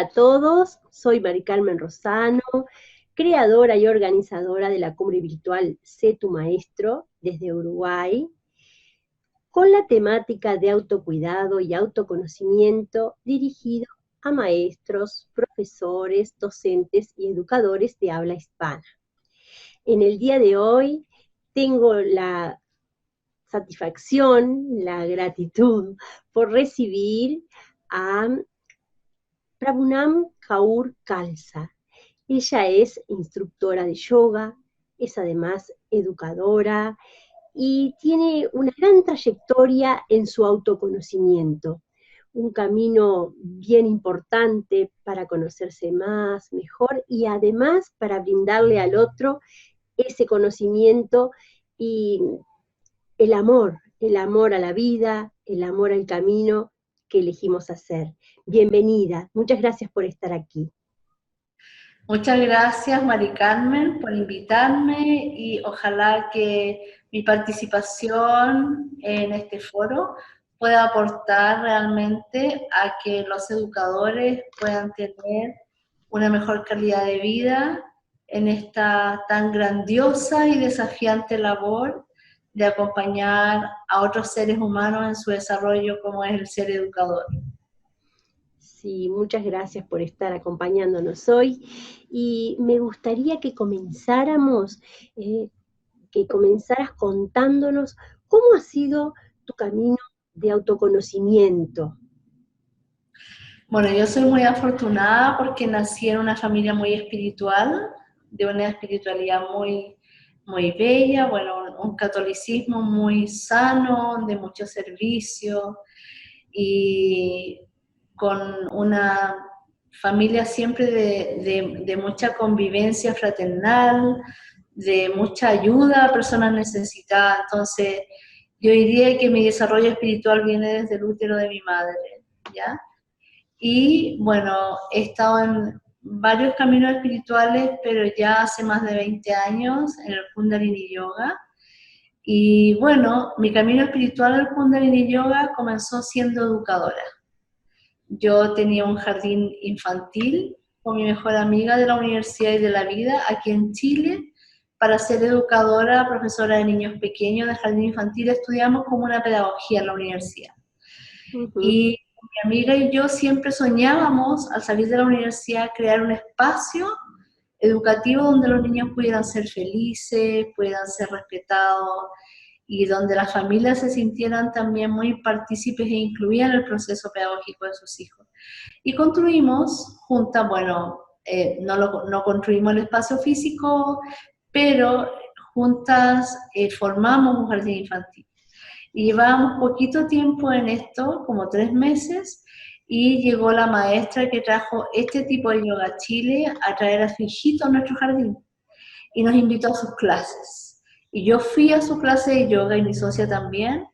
Hola a todos, soy Mari Carmen Rosano, creadora y organizadora de la cumbre virtual Sé tu Maestro desde Uruguay, con la temática de autocuidado y autoconocimiento dirigido a maestros, profesores, docentes y educadores de habla hispana. En el día de hoy tengo la satisfacción, la gratitud por recibir a Prabhunam Kaur Khalsa. Ella es instructora de yoga, es además educadora y tiene una gran trayectoria en su autoconocimiento, un camino bien importante para conocerse más, mejor y además para brindarle al otro ese conocimiento y el amor a la vida, el amor al camino que elegimos hacer. Bienvenida, muchas gracias por estar aquí. Muchas gracias, Mari Carmen, por invitarme y ojalá que mi participación en este foro pueda aportar realmente a que los educadores puedan tener una mejor calidad de vida en esta tan grandiosa y desafiante labor de acompañar a otros seres humanos en su desarrollo como es el ser educador. Sí, muchas gracias por estar acompañándonos hoy y me gustaría que comenzaras contándonos cómo ha sido tu camino de autoconocimiento. Bueno, yo soy muy afortunada porque nací en una familia muy espiritual, de una espiritualidad muy bella, bueno, un catolicismo muy sano, de mucho servicio y con una familia siempre de mucha convivencia fraternal, de mucha ayuda a personas necesitadas. Entonces, yo diría que mi desarrollo espiritual viene desde el útero de mi madre, ¿ya? Y bueno, he estado en varios caminos espirituales, pero ya hace más de 20 años en el Kundalini Yoga. Y bueno, mi camino espiritual al Kundalini Yoga comenzó siendo educadora. Yo tenía un jardín infantil con mi mejor amiga de la universidad y de la vida aquí en Chile. Para ser educadora, profesora de niños pequeños de jardín infantil, estudiamos como una pedagogía en la universidad. Ujú. Y mi amiga y yo siempre soñábamos, al salir de la universidad, crear un espacio educativo donde los niños pudieran ser felices, puedan ser respetados y donde las familias se sintieran también muy partícipes e incluidas en el proceso pedagógico de sus hijos. Y construimos juntas, bueno, no construimos el espacio físico, pero juntas formamos un jardín infantil. Y llevábamos poquito tiempo en esto, como 3 meses, y llegó la maestra que trajo este tipo de yoga a Chile a traer a su hijito a nuestro jardín y nos invitó a sus clases. Y yo fui a su clase de yoga y mi socia también,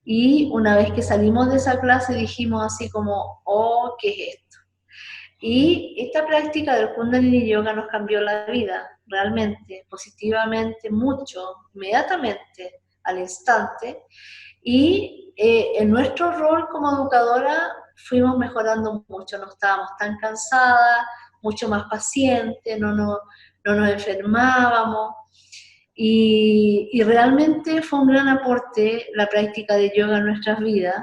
y una vez que salimos de esa clase dijimos así como, oh, ¿qué es esto? Y esta práctica del Kundalini Yoga nos cambió la vida, realmente, positivamente, mucho, inmediatamente, al instante. Y en nuestro rol como educadora fuimos mejorando mucho, no estábamos tan cansadas, mucho más pacientes, no nos enfermábamos. Y realmente fue un gran aporte la práctica de yoga en nuestras vidas.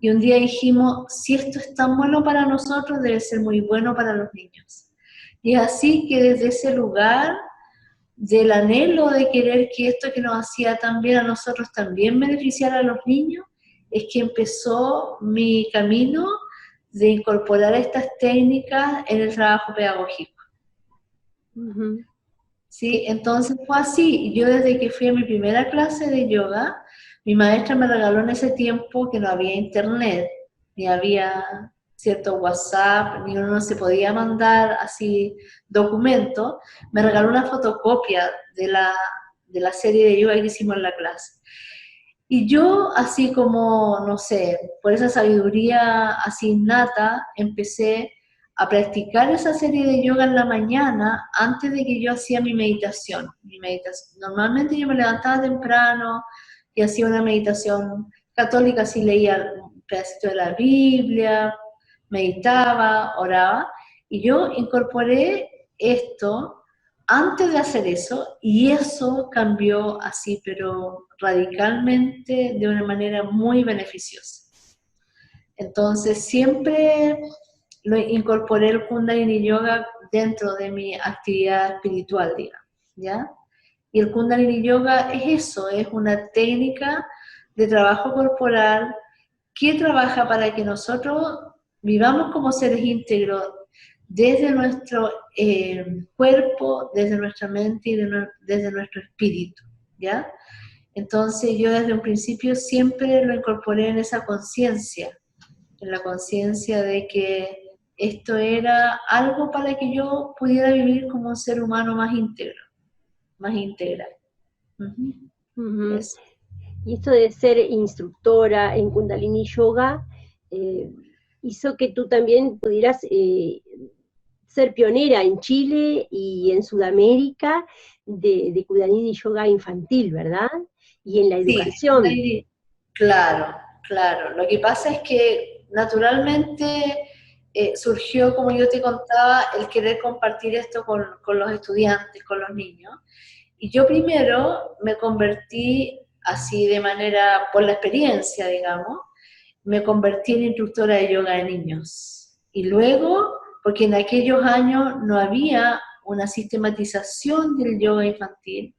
Y un día dijimos, si esto es tan bueno para nosotros, debe ser muy bueno para los niños. Y es así que desde ese lugar del anhelo de querer que esto que nos hacía tan bien a nosotros también beneficiara a los niños, es que empezó mi camino de incorporar estas técnicas en el trabajo pedagógico. Ujú. ¿Sí? Entonces fue así. Yo desde que fui a mi primera clase de yoga, mi maestra me regaló en ese tiempo que no había internet, ni había cierto WhatsApp, ni uno no se podía mandar así documentos, me regaló una fotocopia de la serie de yoga que hicimos en la clase. Y yo, así como, no sé, por esa sabiduría así innata, empecé a practicar esa serie de yoga en la mañana antes de que yo hacía mi meditación. Normalmente yo me levantaba temprano y hacía una meditación católica, así leía un pedacito de la Biblia, meditaba, oraba, Y yo incorporé esto antes de hacer eso, y eso cambió así, pero radicalmente, de una manera muy beneficiosa. Entonces siempre lo incorporé el Kundalini Yoga dentro de mi actividad espiritual, digamos, ¿ya? Y el Kundalini Yoga es eso, es una técnica de trabajo corporal que trabaja para que nosotros vivamos como seres íntegros desde nuestro cuerpo, desde nuestra mente y desde nuestro espíritu, ¿ya? Entonces yo desde un principio siempre lo incorporé en esa conciencia, en la conciencia de que esto era algo para que yo pudiera vivir como un ser humano más íntegro, más integral. Eso. Y esto de ser instructora en Kundalini Yoga hizo que tú también pudieras ser pionera en Chile y en Sudamérica de Kundalini Yoga infantil, ¿verdad? Y en la Sí, educación. claro, claro. Lo que pasa es que naturalmente surgió, como yo te contaba, el querer compartir esto con los estudiantes, con los niños. Y yo primero me convertí así de manera, por la experiencia, digamos, me convertí en instructora de yoga de niños. Y luego, porque en aquellos años no había una sistematización del yoga infantil,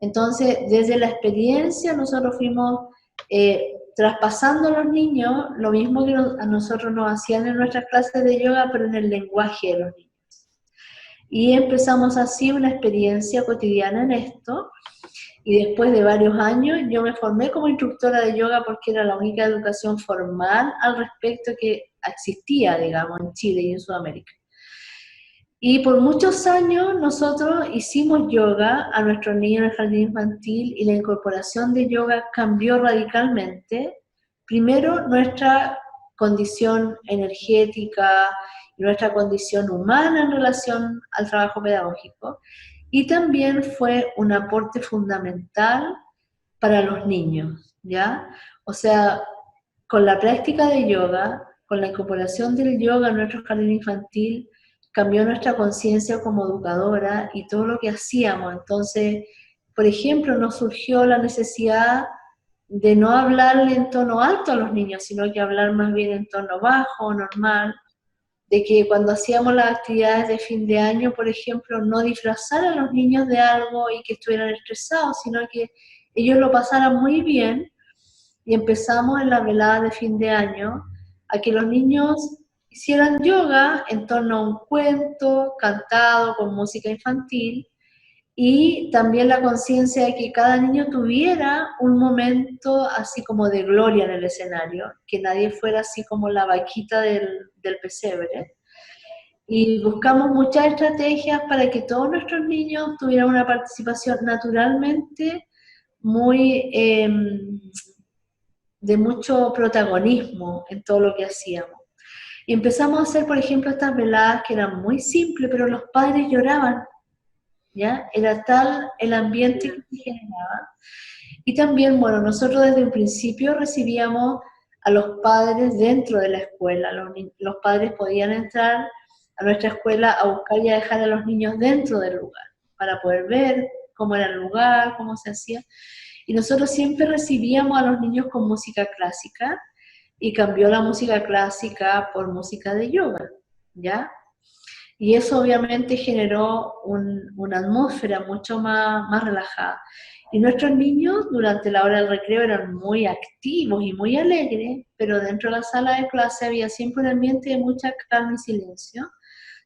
entonces desde la experiencia nosotros fuimos traspasando a los niños lo mismo que a nosotros nos hacían en nuestras clases de yoga, pero en el lenguaje de los niños. Y empezamos así una experiencia cotidiana en esto, y después de varios años yo me formé como instructora de yoga porque era la única educación formal al respecto que existía, digamos, en Chile y en Sudamérica. Y por muchos años nosotros hicimos yoga a nuestros niños en el jardín infantil, y la incorporación de yoga cambió radicalmente. Primero, nuestra condición energética y nuestra condición humana en relación al trabajo pedagógico, y también fue un aporte fundamental para los niños, ¿ya? O sea, con la práctica de yoga, con la incorporación del yoga a nuestro jardín infantil, cambió nuestra conciencia como educadora y todo lo que hacíamos. Entonces, por ejemplo, nos surgió la necesidad de no hablarle en tono alto a los niños, sino que hablar más bien en tono bajo, normal, de que cuando hacíamos las actividades de fin de año, por ejemplo, no disfrazar a los niños de algo y que estuvieran estresados, sino que ellos lo pasaran muy bien. Y empezamos en la velada de fin de año a que los niños hicieran yoga en torno a un cuento cantado con música infantil, y también la conciencia de que cada niño tuviera un momento así como de gloria en el escenario, que nadie fuera así como la vaquita del pesebre. Y buscamos muchas estrategias para que todos nuestros niños tuvieran una participación naturalmente muy de mucho protagonismo en todo lo que hacíamos. Y empezamos a hacer, por ejemplo, estas veladas que eran muy simples, pero los padres lloraban, ¿ya? Era tal el ambiente que se generaba. Y también, bueno, nosotros desde un principio recibíamos a los padres dentro de la escuela. Los padres podían entrar a nuestra escuela a buscar y a dejar a los niños dentro del lugar, para poder ver cómo era el lugar, cómo se hacía. Y nosotros siempre recibíamos a los niños con música clásica, y cambió la música clásica por música de yoga, ¿ya? Y eso obviamente generó una atmósfera mucho más relajada. Y nuestros niños durante la hora del recreo eran muy activos y muy alegres, pero dentro de la sala de clase había siempre un ambiente de mucha calma y silencio.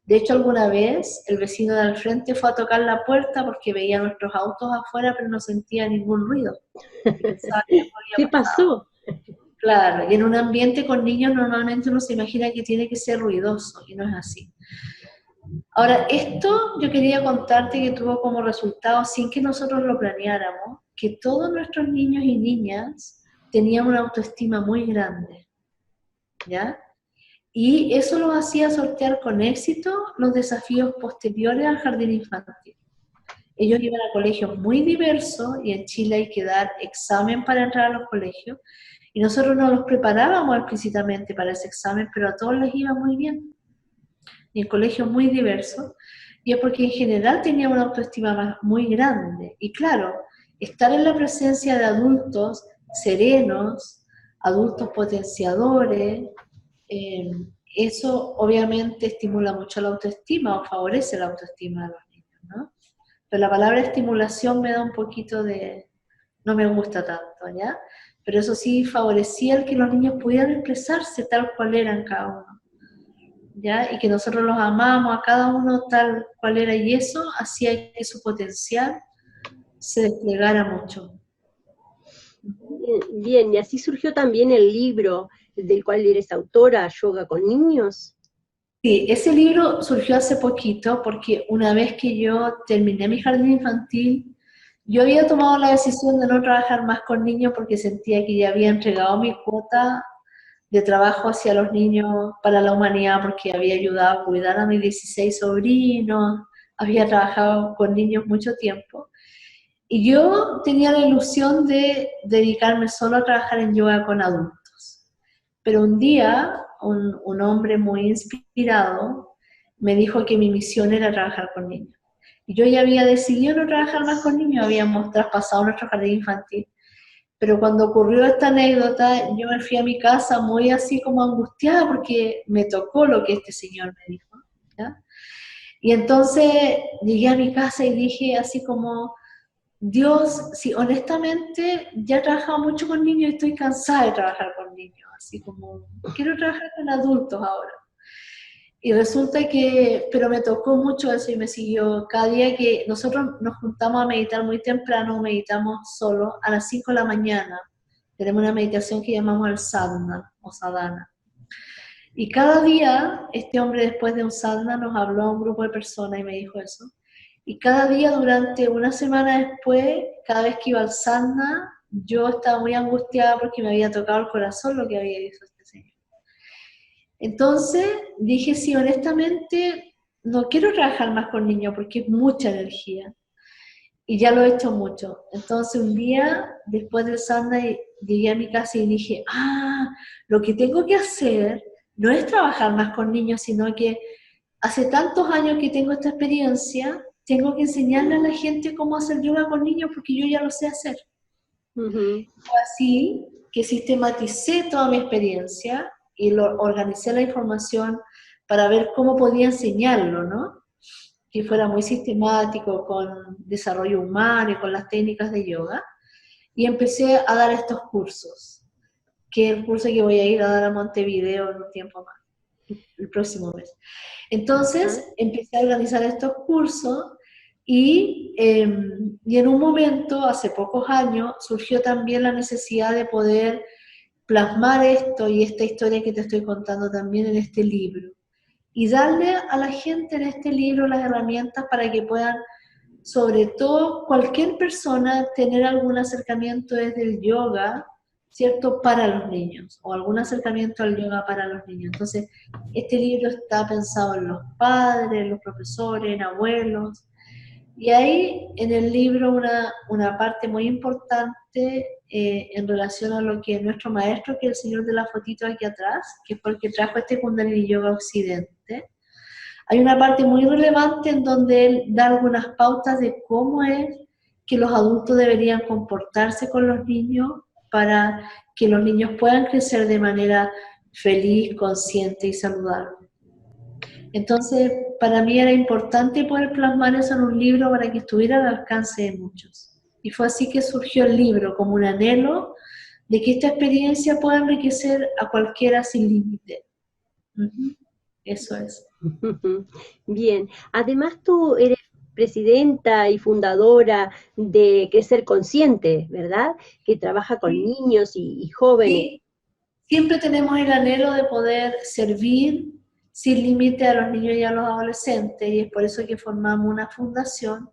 De hecho, alguna vez el vecino de al frente fue a tocar la puerta porque veía nuestros autos afuera, pero no sentía ningún ruido. Y pensaba que algo ¿Qué había pasado. pasó? Claro, y en un ambiente con niños normalmente uno se imagina que tiene que ser ruidoso, y no es así. Ahora, esto yo quería contarte que tuvo como resultado, sin que nosotros lo planeáramos, que todos nuestros niños y niñas tenían una autoestima muy grande, ¿ya? Y eso los hacía sortear con éxito los desafíos posteriores al jardín infantil. Ellos iban a colegios muy diversos, y en Chile hay que dar examen para entrar a los colegios, y nosotros no los preparábamos explícitamente para ese examen, pero a todos les iba muy bien. y en colegios muy diversos, y es porque en general tenía una autoestima muy grande. Y claro, estar en la presencia de adultos serenos, adultos potenciadores, eh, eso obviamente estimula mucho la autoestima o favorece la autoestima de los niños, ¿no? Pero la palabra estimulación me da un poquito de... no me gusta tanto, ¿ya? Pero eso sí favorecía el que los niños pudieran expresarse tal cual eran cada uno, ¿ya? Y que nosotros los amamos a cada uno tal cual era, y eso hacía que su potencial se desplegara mucho. Bien, y así surgió también el libro del cual eres autora, Yoga con Niños. Sí, ese libro surgió hace poquito porque una vez que yo terminé mi jardín infantil, yo había tomado la decisión de no trabajar más con niños porque sentía que ya había entregado mi cuota de trabajo hacia los niños para la humanidad, porque había ayudado a cuidar a mis 16 sobrinos, había trabajado con niños mucho tiempo. Y yo tenía la ilusión de dedicarme solo a trabajar en yoga con adultos. Pero un día, un hombre muy inspirado me dijo que mi misión era trabajar con niños. Y yo ya había decidido no trabajar más con niños, habíamos traspasado nuestro jardín infantil. Pero cuando ocurrió esta anécdota, yo me fui a mi casa muy así como angustiada porque me tocó lo que este señor me dijo, ¿ya? Y entonces llegué a mi casa y dije así como, Dios, sí, honestamente ya he trabajado mucho con niños y estoy cansada de trabajar con niños, así como, quiero trabajar con adultos ahora. Y resulta que, pero me tocó mucho eso y me siguió. Cada día que nosotros nos juntamos a meditar muy temprano, meditamos solo a las 5 de la mañana. Tenemos una meditación que llamamos el sadhana o sadhana. Y cada día, este hombre después de un sadhana nos habló a un grupo de personas y me dijo eso. Y cada día durante una semana después, cada vez que iba al sadhana, yo estaba muy angustiada porque me había tocado el corazón lo que había dicho este señor. Entonces dije, sí, honestamente, no quiero trabajar más con niños porque es mucha energía y ya lo he hecho mucho. Entonces un día, después del Sunday, llegué a mi casa y dije, lo que tengo que hacer no es trabajar más con niños, sino que hace tantos años que tengo esta experiencia, tengo que enseñarle a la gente cómo hacer yoga con niños porque yo ya lo sé hacer. Ujú. Así que sistematicé toda mi experiencia y organicé la información para ver cómo podía enseñarlo, ¿no? Que fuera muy sistemático con desarrollo humano y con las técnicas de yoga. Y empecé a dar estos cursos, que es el curso que voy a ir a dar a Montevideo en un tiempo más, el próximo mes. Ah, Entonces empecé a organizar estos cursos y en un momento, hace pocos años, surgió también la necesidad de poder plasmar esto y esta historia que te estoy contando también en este libro. Y darle a la gente en este libro las herramientas para que puedan, sobre todo cualquier persona, tener algún acercamiento desde el yoga, ¿cierto? Para los niños, o algún acercamiento al yoga para los niños. Entonces, este libro está pensado en los padres, en los profesores, en abuelos, y hay en el libro una parte muy importante en relación a lo que nuestro maestro, que es el señor de la fotito aquí atrás, que fue el que trajo este Kundalini Yoga a Occidente. Hay una parte muy relevante en donde él da algunas pautas de cómo es que los adultos deberían comportarse con los niños para que los niños puedan crecer de manera feliz, consciente y saludable. Entonces, para mí era importante poder plasmar eso en un libro para que estuviera al alcance de muchos. Y fue así que surgió el libro, como un anhelo de que esta experiencia pueda enriquecer a cualquiera sin límite. Eso es. Bien, además tú eres presidenta y fundadora de Crecer Consciente, ¿verdad? Que trabaja con Sí, niños y jóvenes. sí. Siempre tenemos el anhelo de poder servir sin límite a los niños y a los adolescentes, y es por eso que formamos una fundación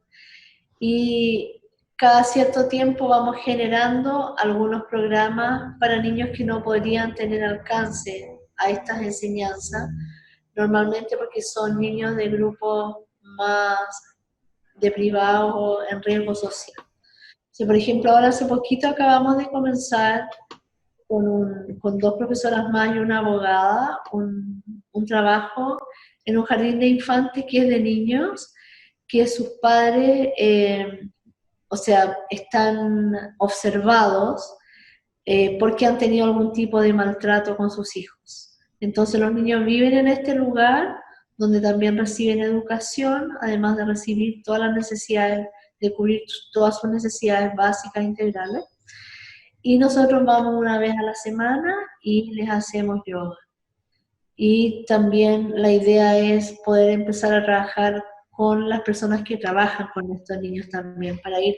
y cada cierto tiempo vamos generando algunos programas para niños que no podrían tener alcance a estas enseñanzas, normalmente porque son niños de grupos más deprivados o en riesgo social. Si, por ejemplo, ahora hace poquito acabamos de comenzar con dos profesoras más y una abogada, un trabajo en un jardín de infantes que es de niños, que sus padres, o sea, están observados porque han tenido algún tipo de maltrato con sus hijos. Entonces los niños viven en este lugar donde también reciben educación, además de recibir todas las necesidades, de cubrir todas sus necesidades básicas integrales. Y nosotros vamos una vez a la semana y les hacemos yoga. Y también la idea es poder empezar a trabajar con las personas que trabajan con estos niños también, para ir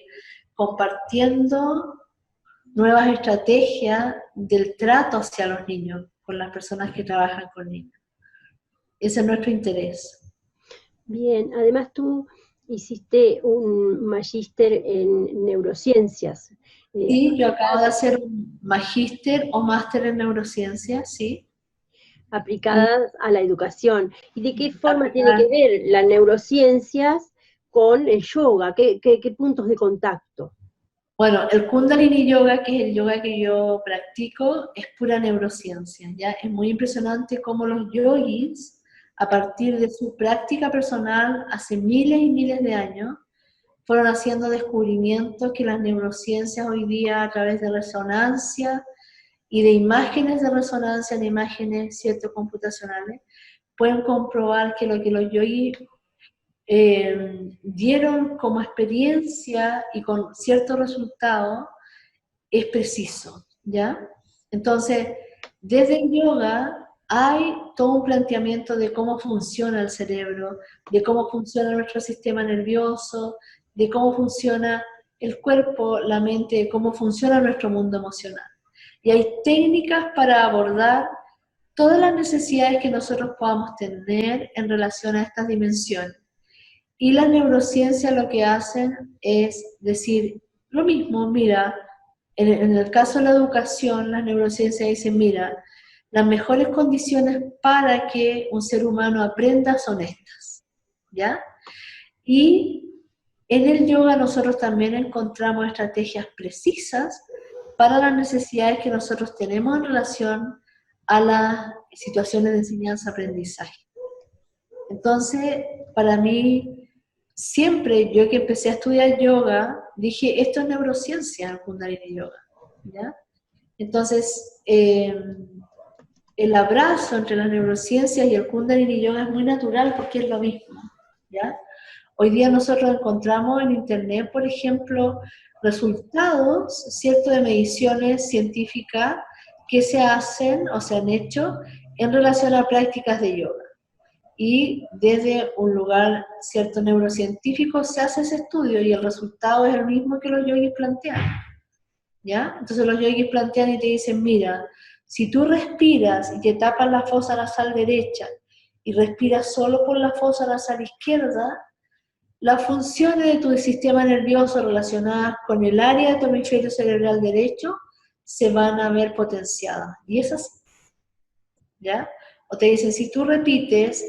compartiendo nuevas estrategias del trato hacia los niños, con las personas que trabajan con niños. Ese es nuestro interés. Bien, además tú hiciste un magíster en neurociencias, Sí, yo acabo de hacer un magíster o máster en neurociencia, sí. Y aplicadas a la educación. ¿Y de qué forma tiene que aplicar, ver las neurociencias con el yoga? ¿Qué puntos de contacto? bueno, el Kundalini Yoga, que es el yoga que yo practico, es pura neurociencia, ¿ya? Es muy impresionante cómo los yogis, a partir de su práctica personal, hace miles y miles de años, fueron haciendo descubrimientos que las neurociencias hoy día, a través de resonancia y de imágenes de resonancia, de imágenes, ¿cierto?, computacionales, pueden comprobar que lo que los yogis dieron como experiencia y con cierto resultado es preciso, ¿ya? Entonces, desde el yoga hay todo un planteamiento de cómo funciona el cerebro, de cómo funciona nuestro sistema nervioso, de cómo funciona el cuerpo, la mente, de cómo funciona nuestro mundo emocional. Y hay técnicas para abordar todas las necesidades que nosotros podamos tener en relación a estas dimensiones. Y las neurociencias lo que hacen es decir lo mismo, mira, en el caso de la educación, las neurociencias dicen, mira, las mejores condiciones para que un ser humano aprenda son estas, ¿ya? Y en el yoga nosotros también encontramos estrategias precisas para las necesidades que nosotros tenemos en relación a las situaciones de enseñanza-aprendizaje. Entonces, para mí, siempre yo que empecé a estudiar yoga, dije, esto es neurociencia, el Kundalini Yoga, ¿ya? Entonces, el abrazo entre las neurociencias y el Kundalini Yoga es muy natural porque es lo mismo, ¿ya? Hoy día nosotros encontramos en internet, por ejemplo, resultados, ¿cierto?, de mediciones científicas que se hacen o se han hecho en relación a prácticas de yoga. Y desde un lugar, cierto, neurocientífico se hace ese estudio y el resultado es el mismo que los yogis plantean, ¿ya? Entonces los yogis plantean y te dicen, mira, si tú respiras y te tapas la fosa nasal derecha y respiras solo por la fosa nasal izquierda, las funciones de tu sistema nervioso relacionadas con el área de tu hemisferio cerebral derecho se van a ver potenciadas. Y es así, ¿ya? O te dicen, si tú repites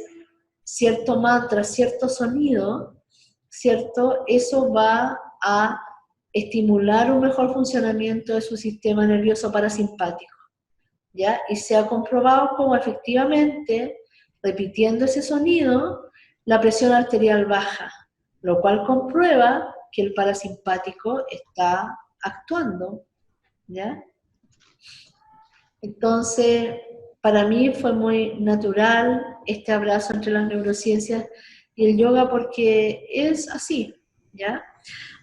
cierto mantra, cierto sonido, ¿cierto? Eso va a estimular un mejor funcionamiento de su sistema nervioso parasimpático, ¿ya? Y se ha comprobado cómo efectivamente, repitiendo ese sonido, la presión arterial baja, lo cual comprueba que el parasimpático está actuando, ¿ya? Entonces, para mí fue muy natural este abrazo entre las neurociencias y el yoga porque es así, ¿ya?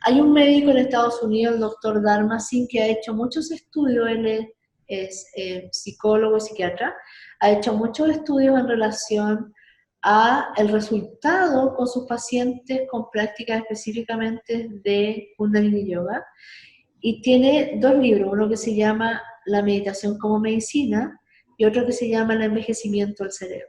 Hay un médico en Estados Unidos, el doctor Dharma Singh, que ha hecho muchos estudios, él es psicólogo y psiquiatra, ha hecho muchos estudios en relación a el resultado con sus pacientes con prácticas específicamente de Kundalini Yoga, y tiene dos libros, uno que se llama La meditación como medicina y otro que se llama El envejecimiento del cerebro.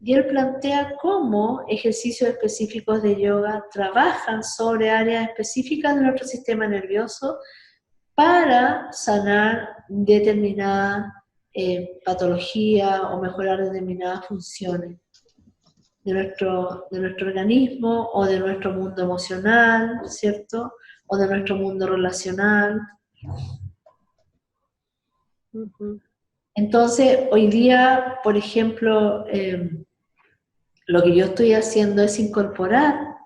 Y él plantea cómo ejercicios específicos de yoga trabajan sobre áreas específicas de nuestro sistema nervioso para sanar determinada patología o mejorar determinadas funciones de nuestro organismo o de nuestro mundo emocional, ¿cierto? O de nuestro mundo relacional. Ujú. Entonces, hoy día, por ejemplo, lo que yo estoy haciendo es incorporar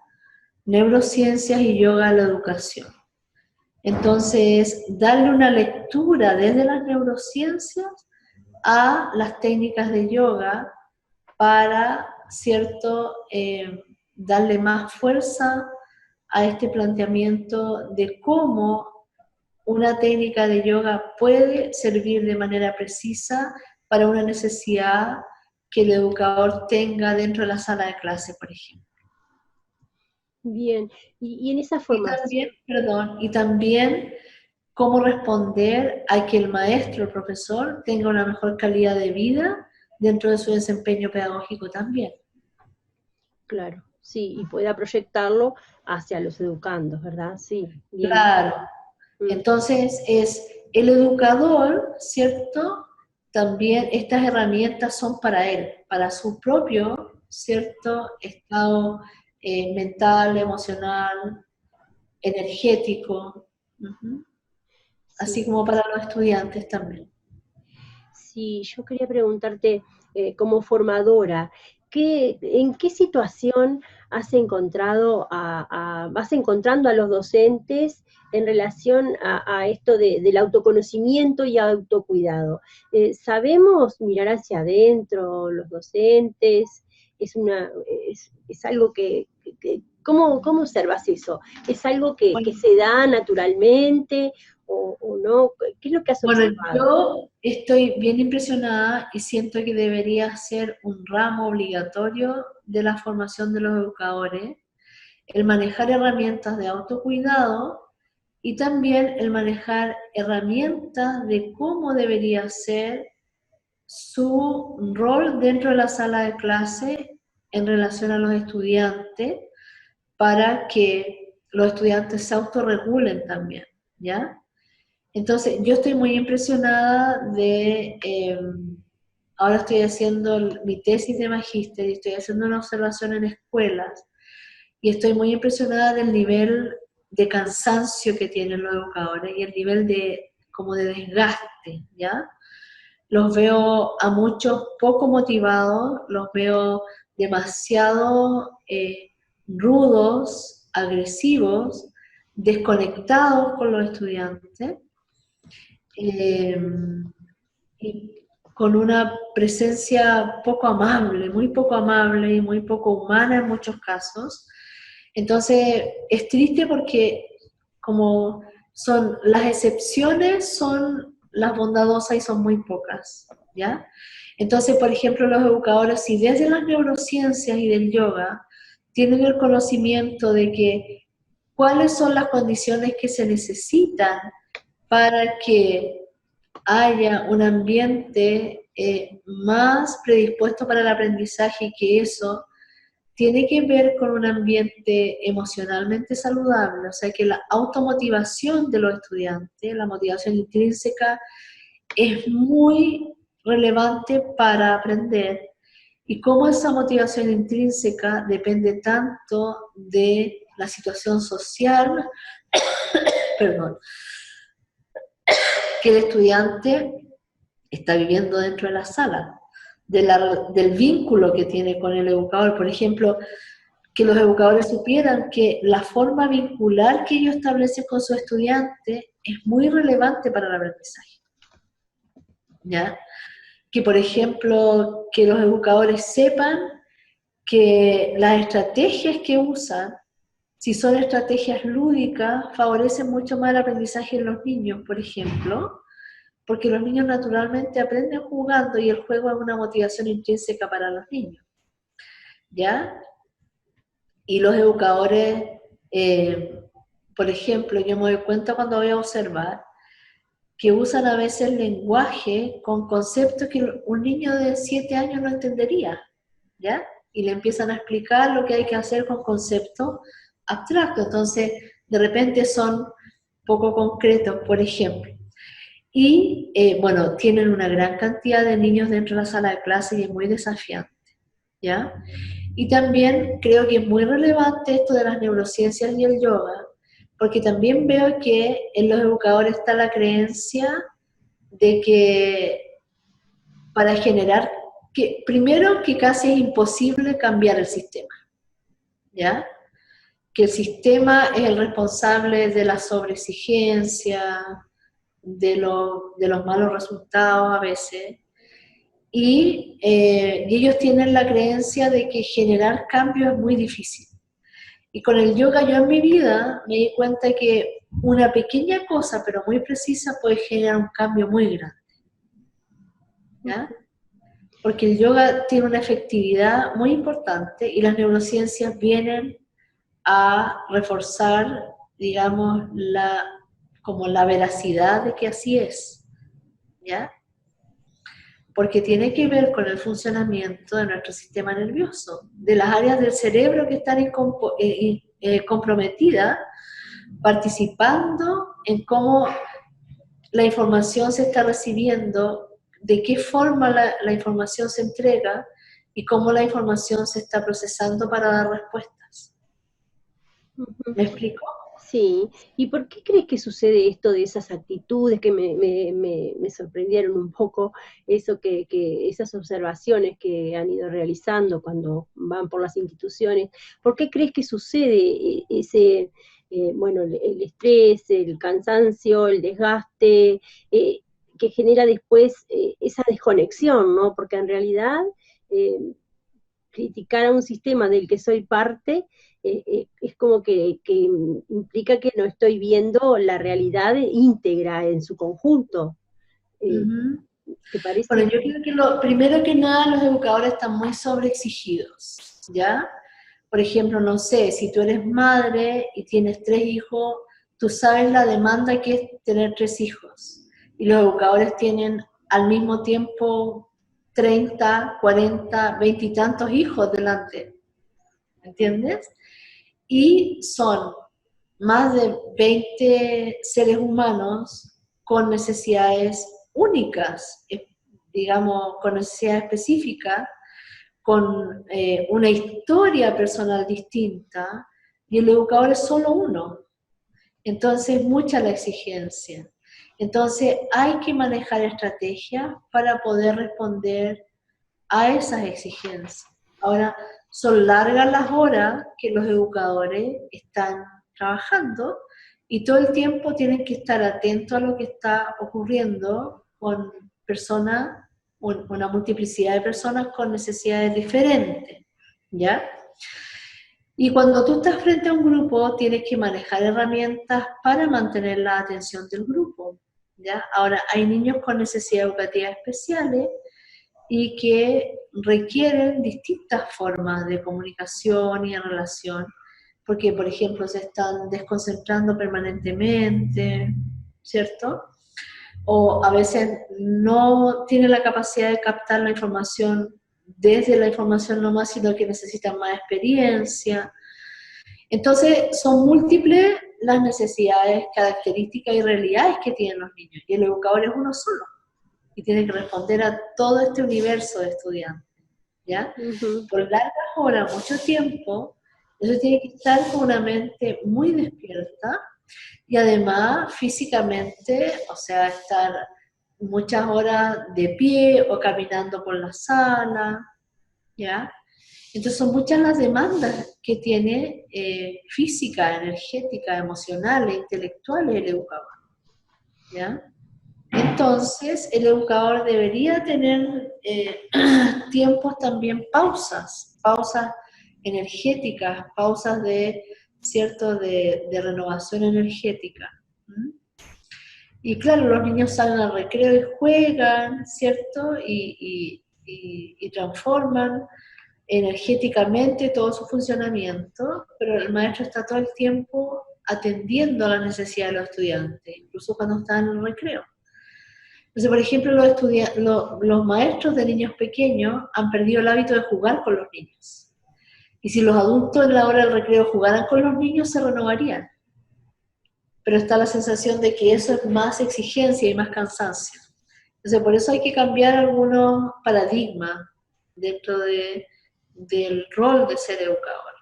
neurociencias y yoga a la educación. Entonces, darle una lectura desde las neurociencias a las técnicas de yoga para, ¿cierto?, darle más fuerza a este planteamiento de cómo una técnica de yoga puede servir de manera precisa para una necesidad que el educador tenga dentro de la sala de clase, por ejemplo. Bien, y en esa Y formación, también, perdón, y también cómo responder a que el maestro, el profesor, tenga una mejor calidad de vida dentro de su desempeño pedagógico también. claro, sí, y pueda proyectarlo hacia los educandos, ¿verdad? Sí, bien. Claro. Mm. Entonces es el educador, ¿cierto? También estas herramientas son para él, para su propio, ¿cierto? Estado mental, emocional, energético, así Sí, como para los estudiantes también. sí, yo quería preguntarte, como formadora, ¿en qué situación has encontrado vas encontrando a los docentes en relación a esto del autoconocimiento y autocuidado? ¿Sabemos mirar hacia adentro los docentes? Es algo ¿cómo observas eso? ¿Es algo que Bueno, se da naturalmente o no? ¿Qué es lo que has bueno, observado? yo estoy bien impresionada y siento que debería ser un ramo obligatorio de la formación de los educadores, el manejar herramientas de autocuidado y también el manejar herramientas de cómo debería ser su rol dentro de la sala de clase en relación a los estudiantes para que los estudiantes se autorregulen también, ¿ya? Entonces, yo estoy muy impresionada ahora estoy haciendo mi tesis de magíster y estoy haciendo una observación en escuelas y estoy muy impresionada del nivel de cansancio que tienen los educadores y el nivel como de desgaste, ¿ya? Los veo a muchos poco motivados, los veo demasiado rudos, agresivos, desconectados con los estudiantes eh, y con una presencia poco amable, muy poco amable y muy poco humana en muchos casos. Entonces, es triste porque como son las excepciones, son las bondadosas y son muy pocas, ¿ya? Entonces, por ejemplo, los educadores, si desde las neurociencias y del yoga tienen el conocimiento de que cuáles son las condiciones que se necesitan para que haya un ambiente más predispuesto para el aprendizaje y que eso tiene que ver con un ambiente emocionalmente saludable, o sea que la automotivación de los estudiantes, la motivación intrínseca, es muy relevante para aprender y cómo esa motivación intrínseca depende tanto de la situación social, perdón, que el estudiante está viviendo dentro de la sala, del vínculo que tiene con el educador. Por ejemplo, que los educadores supieran que la forma vincular que ellos establecen con su estudiante es muy relevante para el aprendizaje, ¿ya? Que, por ejemplo, que los educadores sepan que las estrategias que usan, si son estrategias lúdicas, favorecen mucho más el aprendizaje en los niños, por ejemplo, porque los niños naturalmente aprenden jugando y el juego es una motivación intrínseca para los niños, ¿ya? Y los educadores, eh, por ejemplo, yo me doy cuenta cuando voy a observar que usan a veces lenguaje con conceptos que un niño de 7 años no entendería, ¿ya? Y le empiezan a explicar lo que hay que hacer con conceptos abstractos, entonces de repente son poco concretos, por ejemplo. Y bueno, tienen una gran cantidad de niños dentro de la sala de clase y es muy desafiante, ¿ya? Y también creo que es muy relevante esto de las neurociencias y el yoga, porque también veo que en los educadores está la creencia de que para generar que primero que casi es imposible cambiar el sistema, ¿ya? Que el sistema es el responsable de la sobreexigencia, de los malos resultados a veces, y ellos tienen la creencia de que generar cambio es muy difícil. Y con el yoga yo en mi vida me di cuenta que una pequeña cosa, pero muy precisa, puede generar un cambio muy grande, ¿ya? Porque el yoga tiene una efectividad muy importante y las neurociencias vienen a reforzar, digamos, como la veracidad de que así es, ¿ya? Porque tiene que ver con el funcionamiento de nuestro sistema nervioso, de las áreas del cerebro que están comprometidas, participando en cómo la información se está recibiendo, de qué forma la información se entrega y cómo la información se está procesando para dar respuestas. ¿Me explico? Sí, ¿y por qué crees que sucede esto de esas actitudes que me sorprendieron un poco, eso que esas observaciones que han ido realizando cuando van por las instituciones? ¿Por qué crees que sucede ese, bueno, el estrés, el cansancio, el desgaste, que genera después esa desconexión, ¿no? Porque en realidad eh, criticar a un sistema del que soy parte es como que implica que no estoy viendo la realidad íntegra en su conjunto. Eh, Uh-huh. ¿Te parece? Bueno, yo creo que primero que nada los educadores están muy sobreexigidos, ¿ya? Por ejemplo, no sé, si tú eres madre y tienes 3 hijos, tú sabes la demanda que es tener 3 hijos. Y los educadores tienen al mismo tiempo 30, 40, 20 y tantos hijos delante, ¿entiendes? Y son más de 20 seres humanos con necesidades únicas, digamos, con necesidades específicas, con una historia personal distinta, y el educador es solo uno. Entonces, mucha la exigencia. Entonces, hay que manejar estrategias para poder responder a esas exigencias. Ahora, son largas las horas que los educadores están trabajando y todo el tiempo tienen que estar atentos a lo que está ocurriendo con personas, una multiplicidad de personas con necesidades diferentes, ¿ya? Y cuando tú estás frente a un grupo, tienes que manejar herramientas para mantener la atención del grupo, ¿ya? Ahora, hay niños con necesidades educativas especiales y que requieren distintas formas de comunicación y de relación, porque, por ejemplo, se están desconcentrando permanentemente, ¿cierto? O a veces no tienen la capacidad de captar la información desde la información nomás, sino que necesitan más experiencia. Entonces, son múltiples las necesidades, características y realidades que tienen los niños, y el educador es uno solo y tiene que responder a todo este universo de estudiantes, ¿ya? Ujú. Por largas horas, mucho tiempo, eso tiene que estar con una mente muy despierta y además físicamente, o sea, estar muchas horas de pie o caminando por la sala, ¿ya? Entonces son muchas las demandas que tiene física, energética, emocionales, intelectuales el educador, ¿ya? Entonces, el educador debería tener tiempos también, pausas energéticas, pausas de, ¿cierto?, de renovación energética. ¿Mm? Y claro, los niños salen al recreo y juegan, ¿cierto? Y transforman energéticamente todo su funcionamiento, pero el maestro está todo el tiempo atendiendo a las necesidades de los estudiantes, incluso cuando están en el recreo. Entonces, por ejemplo, los maestros de niños pequeños han perdido el hábito de jugar con los niños. Y si los adultos en la hora del recreo jugaran con los niños, se renovarían. Pero está la sensación de que eso es más exigencia y más cansancio. Entonces, por eso hay que cambiar algunos paradigmas dentro del rol de ser educador.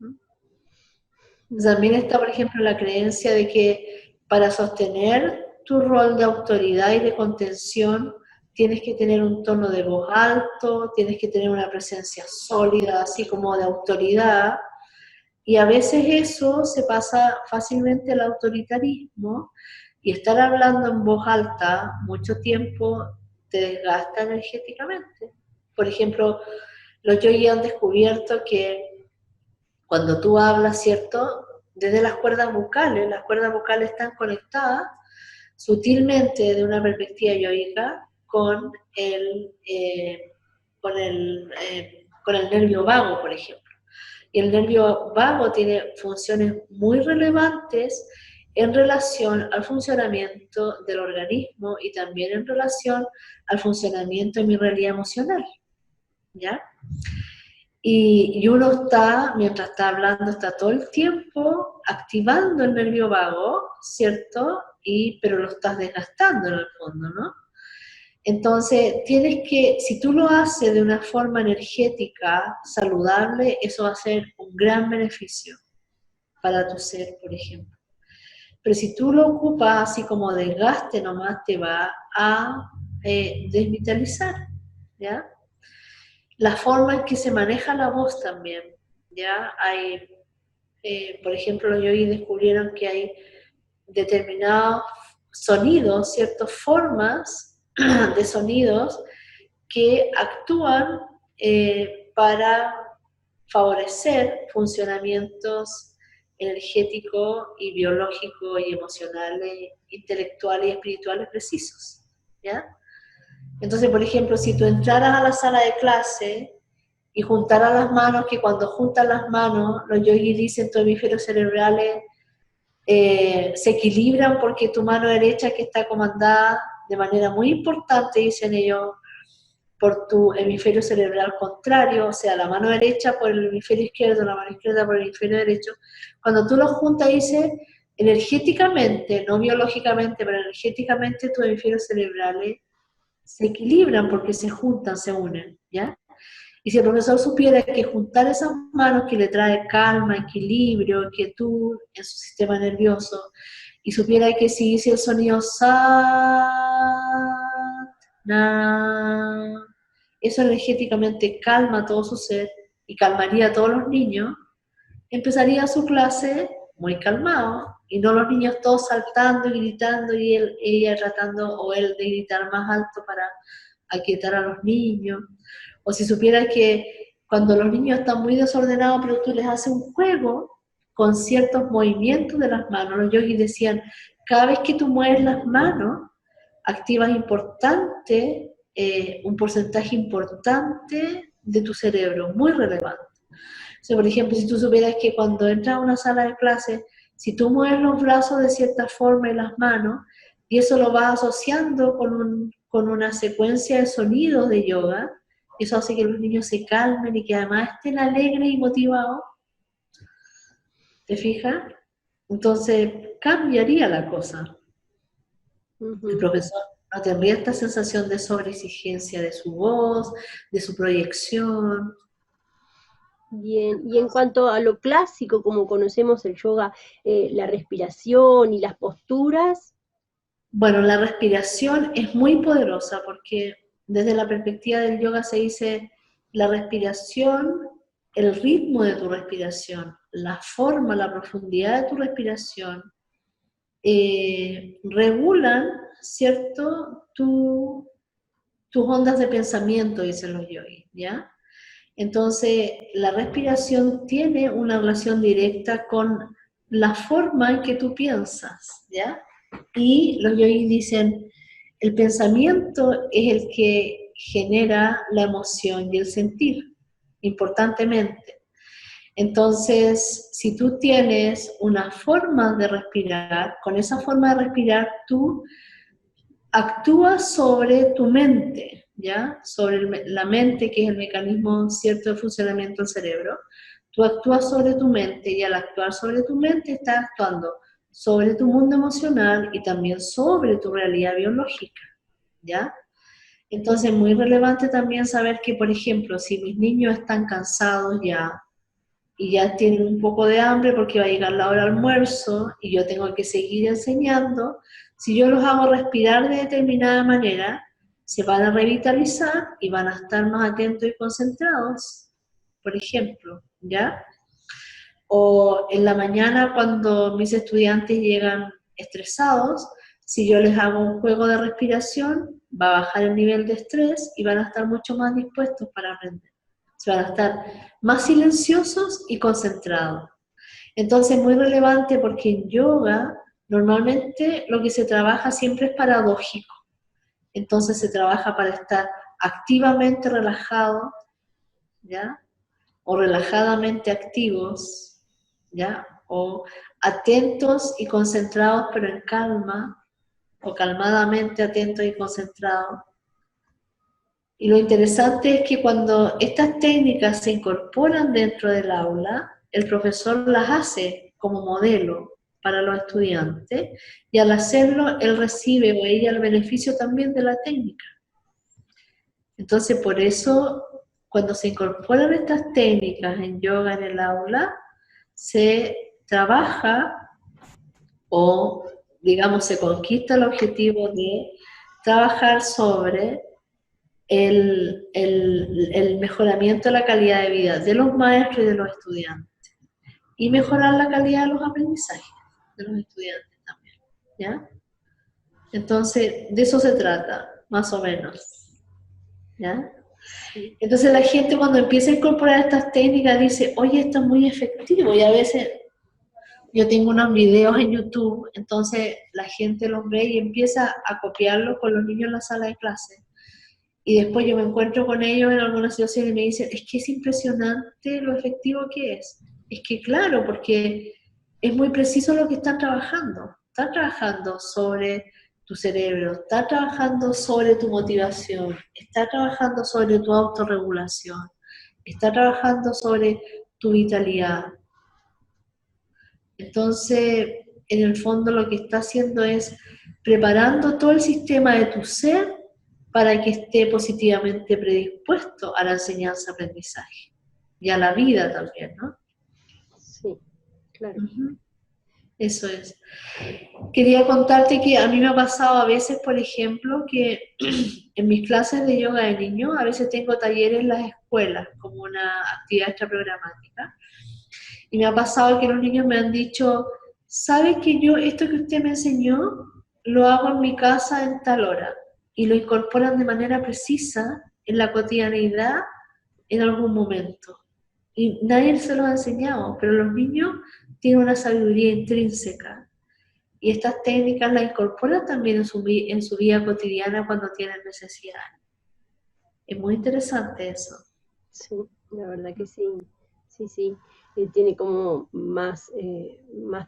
Uh-huh. También está, por ejemplo, la creencia de que para sostener tu rol de autoridad y de contención, tienes que tener un tono de voz alto, tienes que tener una presencia sólida, así como de autoridad, y a veces eso se pasa fácilmente al autoritarismo, y estar hablando en voz alta mucho tiempo te desgasta energéticamente. Por ejemplo, los yogis han descubierto que cuando tú hablas, ¿cierto? Desde las cuerdas vocales están conectadas sutilmente de una perspectiva yoica con el nervio vago, por ejemplo. Y el nervio vago tiene funciones muy relevantes en relación al funcionamiento del organismo y también en relación al funcionamiento de mi realidad emocional, ¿ya? Y uno está, mientras está hablando, está todo el tiempo activando el nervio vago, ¿cierto? Pero lo estás desgastando en el fondo, ¿no? Entonces, tienes que, si tú lo haces de una forma energética, saludable, eso va a ser un gran beneficio para tu ser, por ejemplo. Pero si tú lo ocupas así como desgaste nomás, te va a desvitalizar, ¿ya? La forma en que se maneja la voz también, ¿ya? Hay, por ejemplo, los yogis descubrieron que hay determinados sonidos, ciertas formas de sonidos que actúan para favorecer funcionamientos energéticos y biológicos y emocionales, intelectuales y espirituales precisos, ¿ya? Entonces, por ejemplo, si tú entraras a la sala de clase y juntaras las manos, que cuando juntas las manos, los yogis dicen tus hemisferios cerebrales se equilibran porque tu mano derecha, que está comandada de manera muy importante, dicen ellos, por tu hemisferio cerebral contrario, o sea, la mano derecha por el hemisferio izquierdo, la mano izquierda por el hemisferio derecho, cuando tú los juntas, dice, energéticamente, no biológicamente, pero energéticamente tus hemisferios cerebrales se equilibran porque se juntan, se unen, ¿ya? Y si el profesor supiera que juntar esas manos que le trae calma, equilibrio, quietud en su sistema nervioso, y supiera que si dice el sonido sa, na, eso energéticamente calma todo su ser y calmaría a todos los niños, empezaría su clase muy calmado, y no los niños todos saltando y gritando, y ella tratando, o él de gritar más alto para aquietar a los niños. O si supieras que cuando los niños están muy desordenados, pero tú les haces un juego con ciertos movimientos de las manos, los yogis decían, cada vez que tú mueves las manos, activas un porcentaje importante de tu cerebro, muy relevante. O sea, por ejemplo, si tú supieras que cuando entras a una sala de clase, si tú mueves los brazos de cierta forma y las manos, y eso lo vas asociando con una secuencia de sonidos de yoga, eso hace que los niños se calmen y que además estén alegres y motivados. ¿Te fijas? Entonces cambiaría la cosa. El profesor no tendría esta sensación de sobreexigencia de su voz, de su proyección. Bien, y en cuanto a lo clásico, como conocemos el yoga, la respiración y las posturas. Bueno, la respiración es muy poderosa porque desde la perspectiva del yoga se dice la respiración, el ritmo de tu respiración, la forma, la profundidad de tu respiración, regulan, ¿cierto?, tus ondas de pensamiento, dicen los yogis, ¿ya? Entonces, la respiración tiene una relación directa con la forma en que tú piensas, ¿ya? Y los yogis dicen, el pensamiento es el que genera la emoción y el sentir, importantemente. Entonces, si tú tienes una forma de respirar, con esa forma de respirar tú actúas sobre tu mente, ¿ya? Sobre la mente, que es el mecanismo cierto de funcionamiento del cerebro. Tú actúas sobre tu mente, y al actuar sobre tu mente estás actuando sobre tu mundo emocional y también sobre tu realidad biológica, ¿ya? Entonces es muy relevante también saber que, por ejemplo, si mis niños están cansados ya, y ya tienen un poco de hambre porque va a llegar la hora del almuerzo y yo tengo que seguir enseñando, si yo los hago respirar de determinada manera, se van a revitalizar y van a estar más atentos y concentrados, por ejemplo, ¿ya? O en la mañana cuando mis estudiantes llegan estresados, si yo les hago un juego de respiración, va a bajar el nivel de estrés y van a estar mucho más dispuestos para aprender. Se van a estar más silenciosos y concentrados. Entonces es muy relevante porque en yoga normalmente lo que se trabaja siempre es paradójico. Entonces se trabaja para estar activamente relajado, ¿ya? O relajadamente activos, ¿ya? O atentos y concentrados pero en calma, o calmadamente atentos y concentrados. Y lo interesante es que cuando estas técnicas se incorporan dentro del aula, el profesor las hace como modelo para los estudiantes y al hacerlo él recibe o ella el beneficio también de la técnica. Entonces por eso cuando se incorporan estas técnicas en yoga en el aula, se trabaja o digamos se conquista el objetivo de trabajar sobre el mejoramiento de la calidad de vida de los maestros y de los estudiantes y mejorar la calidad de los aprendizajes de los estudiantes también, ¿ya? Entonces, de eso se trata, más o menos, ¿ya? Sí. Entonces la gente cuando empieza a incorporar estas técnicas dice, oye, esto es muy efectivo, y a veces yo tengo unos videos en YouTube, entonces la gente los ve y empieza a copiarlos con los niños en la sala de clase. Y después yo me encuentro con ellos en algunas situaciones y me dicen, es que es impresionante lo efectivo que es. Es que claro, porque es muy preciso lo que están trabajando. Están trabajando sobre tu cerebro, está trabajando sobre tu motivación, está trabajando sobre tu autorregulación, está trabajando sobre tu vitalidad. Entonces, en el fondo lo que está haciendo es preparando todo el sistema de tu ser para que esté positivamente predispuesto a la enseñanza-aprendizaje y a la vida también, ¿no? Sí, claro. Uh-huh. Eso es. Quería contarte que a mí me ha pasado a veces, por ejemplo, que en mis clases de yoga de niños, a veces tengo talleres en las escuelas como una actividad extraprogramática. Y me ha pasado que los niños me han dicho, ¿sabe que yo esto que usted me enseñó lo hago en mi casa en tal hora? Y lo incorporan de manera precisa en la cotidianeidad en algún momento. Y nadie se los ha enseñado, pero los niños tienen una sabiduría intrínseca. Y estas técnicas las incorporan también en su vida cotidiana cuando tienen necesidad. Es muy interesante eso. Sí, la verdad que sí. Sí, sí. Tiene como más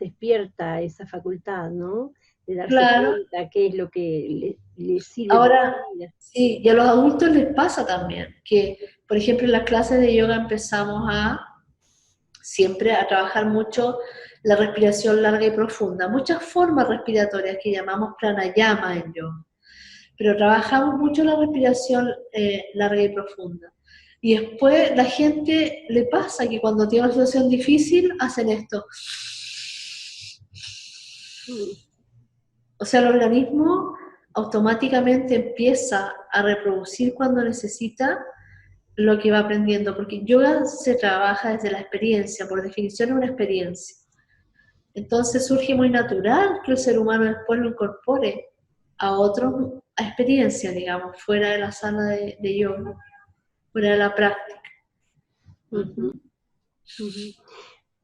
despierta esa facultad, ¿no? De darse Claro. cuenta qué es lo que le sirve para Ahora, la vida. sí, y a los adultos les pasa también, que por ejemplo en las clases de yoga empezamos siempre a trabajar mucho la respiración larga y profunda, muchas formas respiratorias que llamamos pranayama en yoga, pero trabajamos mucho la respiración larga y profunda. Y después la gente le pasa que cuando tiene una situación difícil hacen esto. Mm. O sea, el organismo automáticamente empieza a reproducir cuando necesita lo que va aprendiendo, porque yoga se trabaja desde la experiencia, por definición es una experiencia. Entonces surge muy natural que el ser humano después lo incorpore a otras experiencias, digamos, fuera de la sala de yoga, fuera de la práctica. Ujú, ujú.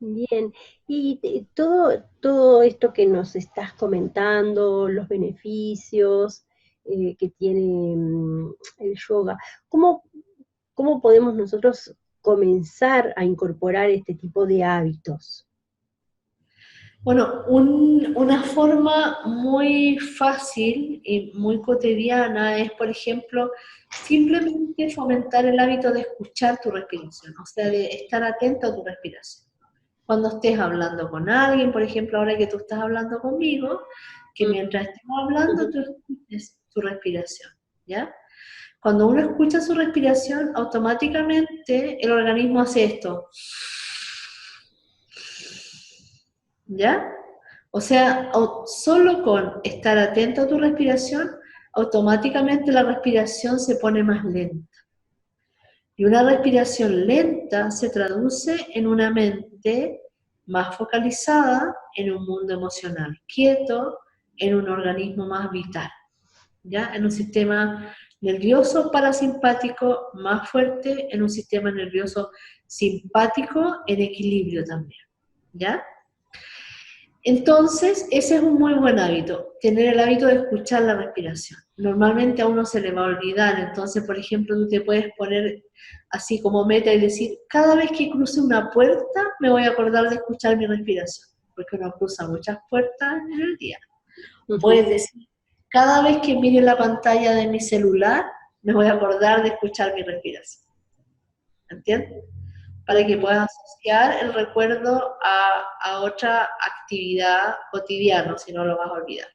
Bien, y todo esto que nos estás comentando, los beneficios que tiene el yoga, ¿cómo, cómo podemos nosotros comenzar a incorporar este tipo de hábitos? Bueno, una forma muy fácil y muy cotidiana es, por ejemplo, simplemente fomentar el hábito de escuchar tu respiración, o sea, de estar atento a tu respiración. Cuando estés hablando con alguien, por ejemplo, ahora que tú estás hablando conmigo, que Mm, mientras estemos hablando ujú. tú escuches tu respiración, ¿ya? Cuando uno escucha su respiración, automáticamente el organismo hace esto, ¿ya? O sea, solo con estar atento a tu respiración, automáticamente la respiración se pone más lenta. Y una respiración lenta se traduce en una mente más focalizada, en un mundo emocional quieto, en un organismo más vital, ¿ya? En un sistema nervioso parasimpático más fuerte, en un sistema nervioso simpático en equilibrio también, ¿ya? Entonces, ese es un muy buen hábito, tener el hábito de escuchar la respiración. Normalmente a uno se le va a olvidar, entonces, por ejemplo, tú te puedes poner así como meta y decir, cada vez que cruce una puerta, me voy a acordar de escuchar mi respiración, porque uno cruza muchas puertas en el día. Puedes decir, cada vez que mire la pantalla de mi celular, me voy a acordar de escuchar mi respiración. ¿Entiendes? Para que puedas asociar el recuerdo a otra actividad cotidiana, si no lo vas a olvidar.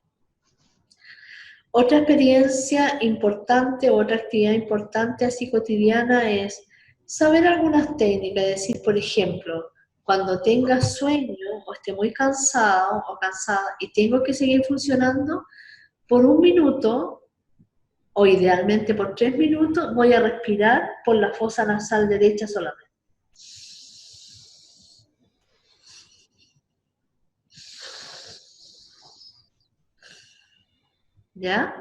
Otra experiencia importante, otra actividad importante así cotidiana es saber algunas técnicas, es decir, por ejemplo, cuando tenga sueño o esté muy cansado o cansada y tengo que seguir funcionando, por 1 minuto, o idealmente por 3 minutos, voy a respirar por la fosa nasal derecha solamente. ¿Ya?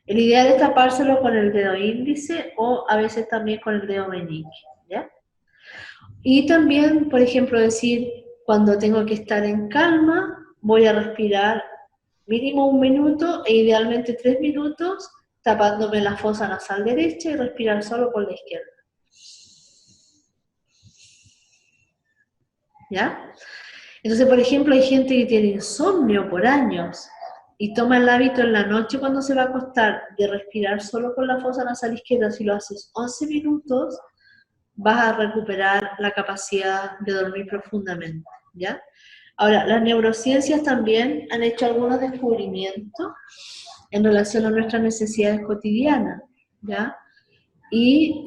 El ideal es tapárselo con el dedo índice o a veces también con el dedo meñique, ¿ya? Y también, por ejemplo, decir, cuando tengo que estar en calma, voy a respirar mínimo 1 minuto e idealmente 3 minutos, tapándome la fosa nasal derecha y respirar solo por la izquierda. ¿Ya? Entonces, por ejemplo, hay gente que tiene insomnio por años y toma el hábito en la noche cuando se va a acostar de respirar solo con la fosa nasal izquierda. Si lo haces 11 minutos, vas a recuperar la capacidad de dormir profundamente, ¿ya? Ahora, las neurociencias también han hecho algunos descubrimientos en relación a nuestras necesidades cotidianas, ¿ya? Y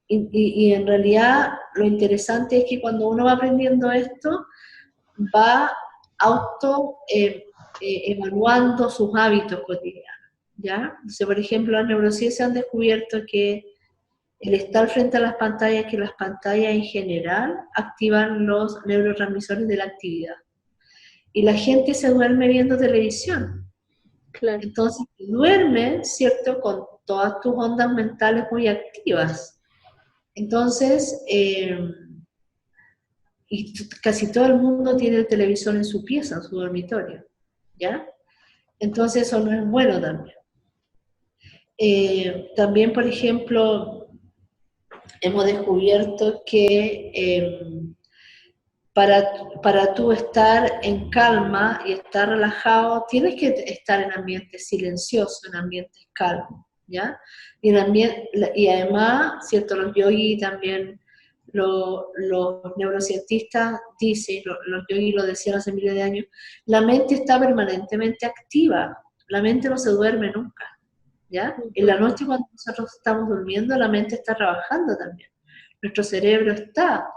en realidad lo interesante es que cuando uno va aprendiendo esto, va evaluando sus hábitos cotidianos, ¿ya? Entonces, por ejemplo, las neurociencias han descubierto que el estar frente a las pantallas, que las pantallas en general activan los neurotransmisores de la actividad. Y la gente se duerme viendo televisión. Claro. Entonces, duerme, ¿cierto?, con todas tus ondas mentales muy activas. Entonces, y casi todo el mundo tiene el televisor en su pieza, en su dormitorio, ¿ya? Entonces eso no es bueno también. También, por ejemplo, hemos descubierto que para tú estar en calma y estar relajado, tienes que estar en ambientes silenciosos, en ambientes calmos, ¿ya? Y además, ¿cierto? Los yogis también, los neurocientistas dicen, los yogis lo decían hace miles de años, la mente está permanentemente activa, la mente no se duerme nunca, ¿ya? En la noche cuando nosotros estamos durmiendo, la mente está trabajando también. Nuestro cerebro está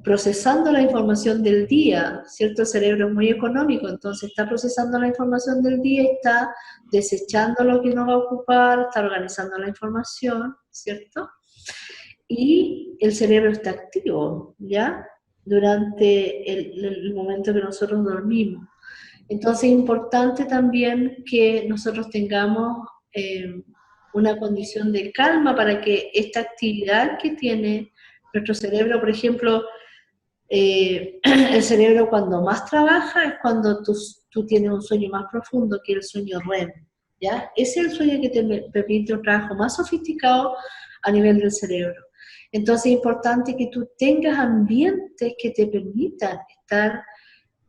procesando la información del día, ¿cierto? El cerebro es muy económico, entonces está procesando la información del día y está desechando lo que no va a ocupar, está organizando la información, ¿cierto? Y el cerebro está activo, ¿ya? Durante el momento que nosotros dormimos. Entonces es importante también que nosotros tengamos una condición de calma para que esta actividad que tiene nuestro cerebro, por ejemplo, el cerebro cuando más trabaja es cuando tú tienes un sueño más profundo, que es el sueño REM, ¿ya? Ese es el sueño que te permite un trabajo más sofisticado a nivel del cerebro. Entonces es importante que tú tengas ambientes que te permitan estar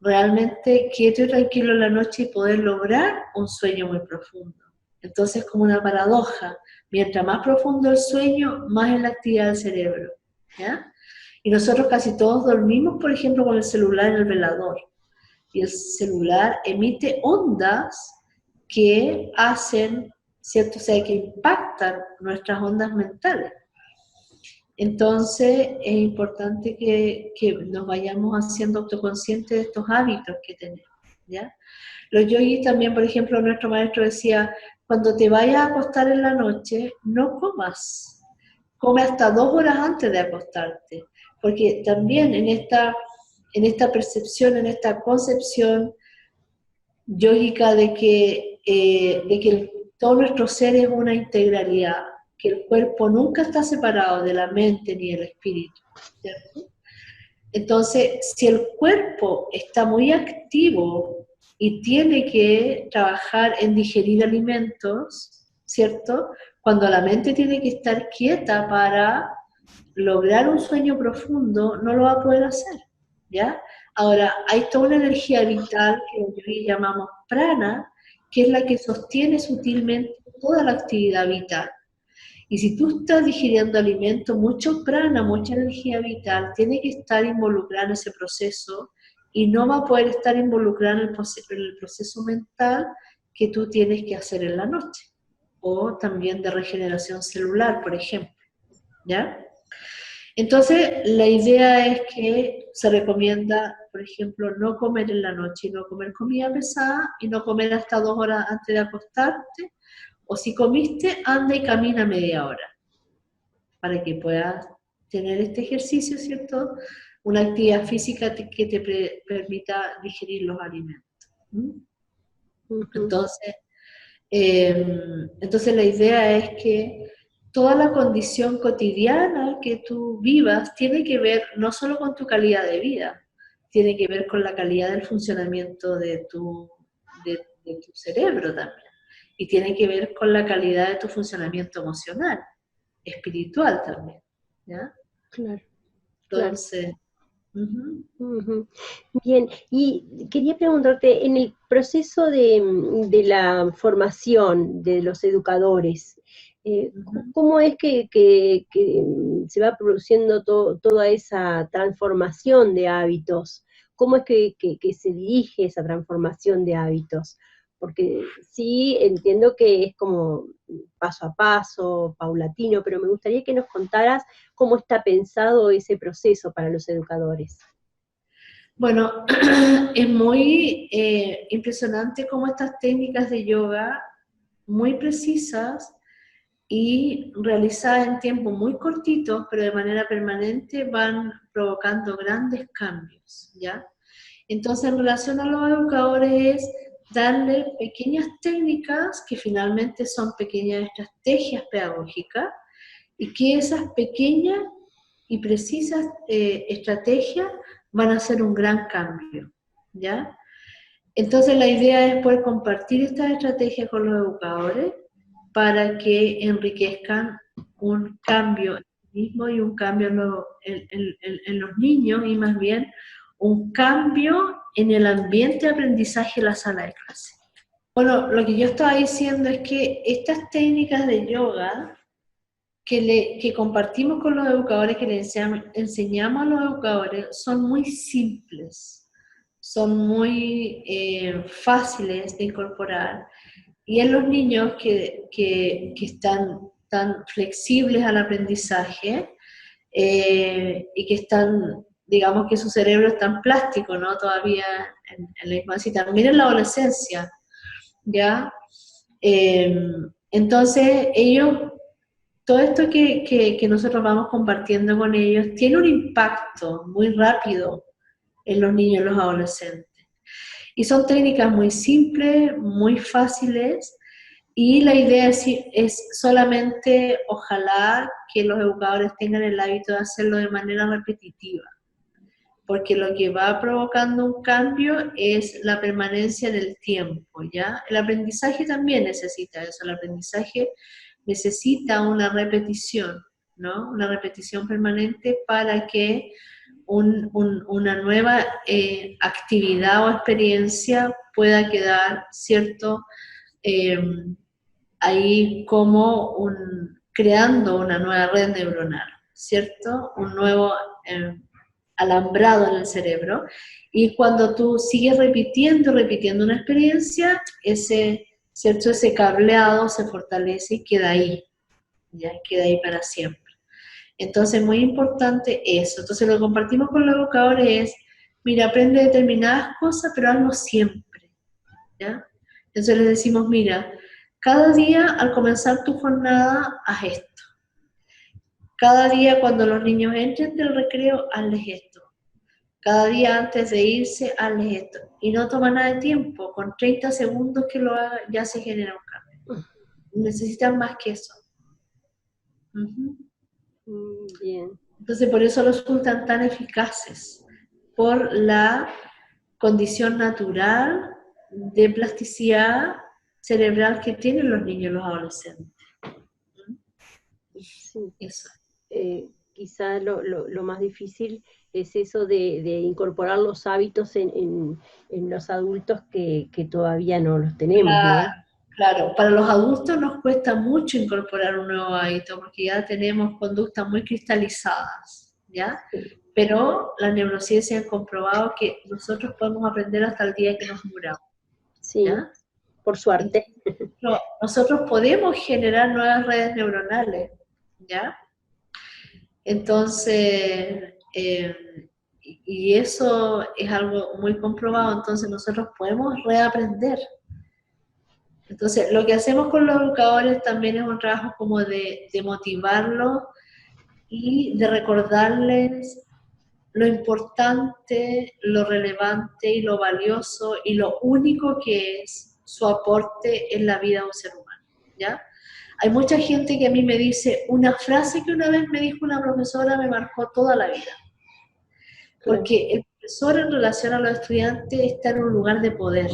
realmente quieto y tranquilo en la noche y poder lograr un sueño muy profundo. Entonces es como una paradoja, mientras más profundo el sueño, más es la actividad del cerebro, ¿ya? Y nosotros casi todos dormimos, por ejemplo, con el celular en el velador. Y el celular emite ondas que hacen, ¿cierto? O sea, que impactan nuestras ondas mentales. Entonces, es importante que nos vayamos haciendo autoconscientes de estos hábitos que tenemos, ¿ya? Los yogis también, por ejemplo, nuestro maestro decía, cuando te vayas a acostar en la noche, no comas, come hasta 2 horas antes de acostarte, porque también en esta percepción, en esta concepción yógica de que todo nuestro ser es una integralidad, que el cuerpo nunca está separado de la mente ni del espíritu, ¿cierto? Entonces, si el cuerpo está muy activo y tiene que trabajar en digerir alimentos, ¿cierto? Cuando la mente tiene que estar quieta para lograr un sueño profundo, no lo va a poder hacer, ¿ya? Ahora, hay toda una energía vital que hoy llamamos prana, que es la que sostiene sutilmente toda la actividad vital. Y si tú estás digiriendo alimento, mucho prana, mucha energía vital, tiene que estar involucrada en ese proceso y no va a poder estar involucrada en el proceso mental que tú tienes que hacer en la noche. O también de regeneración celular, por ejemplo, ¿ya? Entonces, la idea es que se recomienda, por ejemplo, no comer en la noche, no comer comida pesada y no comer hasta 2 horas antes de acostarte. O si comiste, anda y camina media hora para que puedas tener este ejercicio, ¿cierto? Una actividad física que te permita digerir los alimentos. ¿Mm? Ujú. Entonces, entonces la idea es que toda la condición cotidiana que tú vivas tiene que ver no solo con tu calidad de vida, tiene que ver con la calidad del funcionamiento de tu cerebro también. Y tiene que ver con la calidad de tu funcionamiento emocional, espiritual también, ¿ya? Claro, claro. Entonces, ujú, Ujú. Bien, y quería preguntarte, en el proceso de la formación de los educadores, ujú. ¿cómo es que se va produciendo toda esa transformación de hábitos? ¿Cómo es que se dirige esa transformación de hábitos? Porque sí entiendo que es como paso a paso, paulatino, pero me gustaría que nos contaras cómo está pensado ese proceso para los educadores. Bueno, es muy impresionante cómo estas técnicas de yoga, muy precisas y realizadas en tiempos muy cortitos, pero de manera permanente, van provocando grandes cambios, ¿ya? Entonces, en relación a los educadores, es darle pequeñas técnicas que finalmente son pequeñas estrategias pedagógicas y que esas pequeñas y precisas estrategias van a hacer un gran cambio, ¿ya? Entonces la idea es poder compartir estas estrategias con los educadores para que enriquezcan un cambio en sí mismo y un cambio en los niños y más bien un cambio en el ambiente de aprendizaje de la sala de clase. Bueno, lo que yo estaba diciendo es que estas técnicas de yoga que compartimos con los educadores, que les enseñamos a los educadores, son muy simples, son muy fáciles de incorporar. Y en los niños que están tan flexibles al aprendizaje y que están, digamos que su cerebro es tan plástico, ¿no? Todavía en la infancia y también en la adolescencia, ¿ya? Eh, entonces ellos todo esto que nosotros vamos compartiendo con ellos tiene un impacto muy rápido en los niños y los adolescentes. Y son técnicas muy simples, muy fáciles, y la idea es solamente, ojalá, que los educadores tengan el hábito de hacerlo de manera repetitiva, porque lo que va provocando un cambio es la permanencia en el tiempo, ¿ya? El aprendizaje también necesita eso, el aprendizaje necesita una repetición, ¿no? Una repetición permanente para que una nueva actividad o experiencia pueda quedar, ¿cierto? Eh, Ahí como creando una nueva red neuronal, ¿cierto? Un nuevo alambrado en el cerebro. Y cuando tú sigues repitiendo una experiencia, ¿cierto? Ese cableado se fortalece y queda ahí, ya queda ahí para siempre. Entonces, muy importante eso. Entonces, lo que compartimos con los educadores es, mira, aprende determinadas cosas, pero hazlo siempre. ¿ya? Entonces les decimos, mira, cada día al comenzar tu jornada, haz esto. Cada día cuando los niños entren del recreo, hazles esto. Cada día antes de irse, hazles esto. Y no toma nada de tiempo, con 30 segundos que lo haga ya se genera un cambio. Necesitan más que eso. Bien. Entonces por eso resultan tan eficaces, por la condición natural de plasticidad cerebral que tienen los niños y los adolescentes. Sí. Eso. Quizá lo más difícil es eso de incorporar los hábitos en los adultos que todavía no los tenemos, ¿no? Claro, para los adultos nos cuesta mucho incorporar un nuevo hábito porque ya tenemos conductas muy cristalizadas, ¿ya? Sí. Pero la neurociencia ha comprobado que nosotros podemos aprender hasta el día que nos muramos, Sí, ¿ya? por suerte. Nosotros podemos generar nuevas redes neuronales, ¿ya? Entonces, y eso es algo muy comprobado, entonces nosotros podemos reaprender. Entonces, lo que hacemos con los educadores también es un trabajo como de motivarlos y de recordarles lo importante, lo relevante y lo valioso y lo único que es su aporte en la vida de un ser humano, ¿ya? Hay mucha gente que a mí me dice, una frase que una vez me dijo una profesora me marcó toda la vida. Porque el profesor en relación a los estudiantes está en un lugar de poder.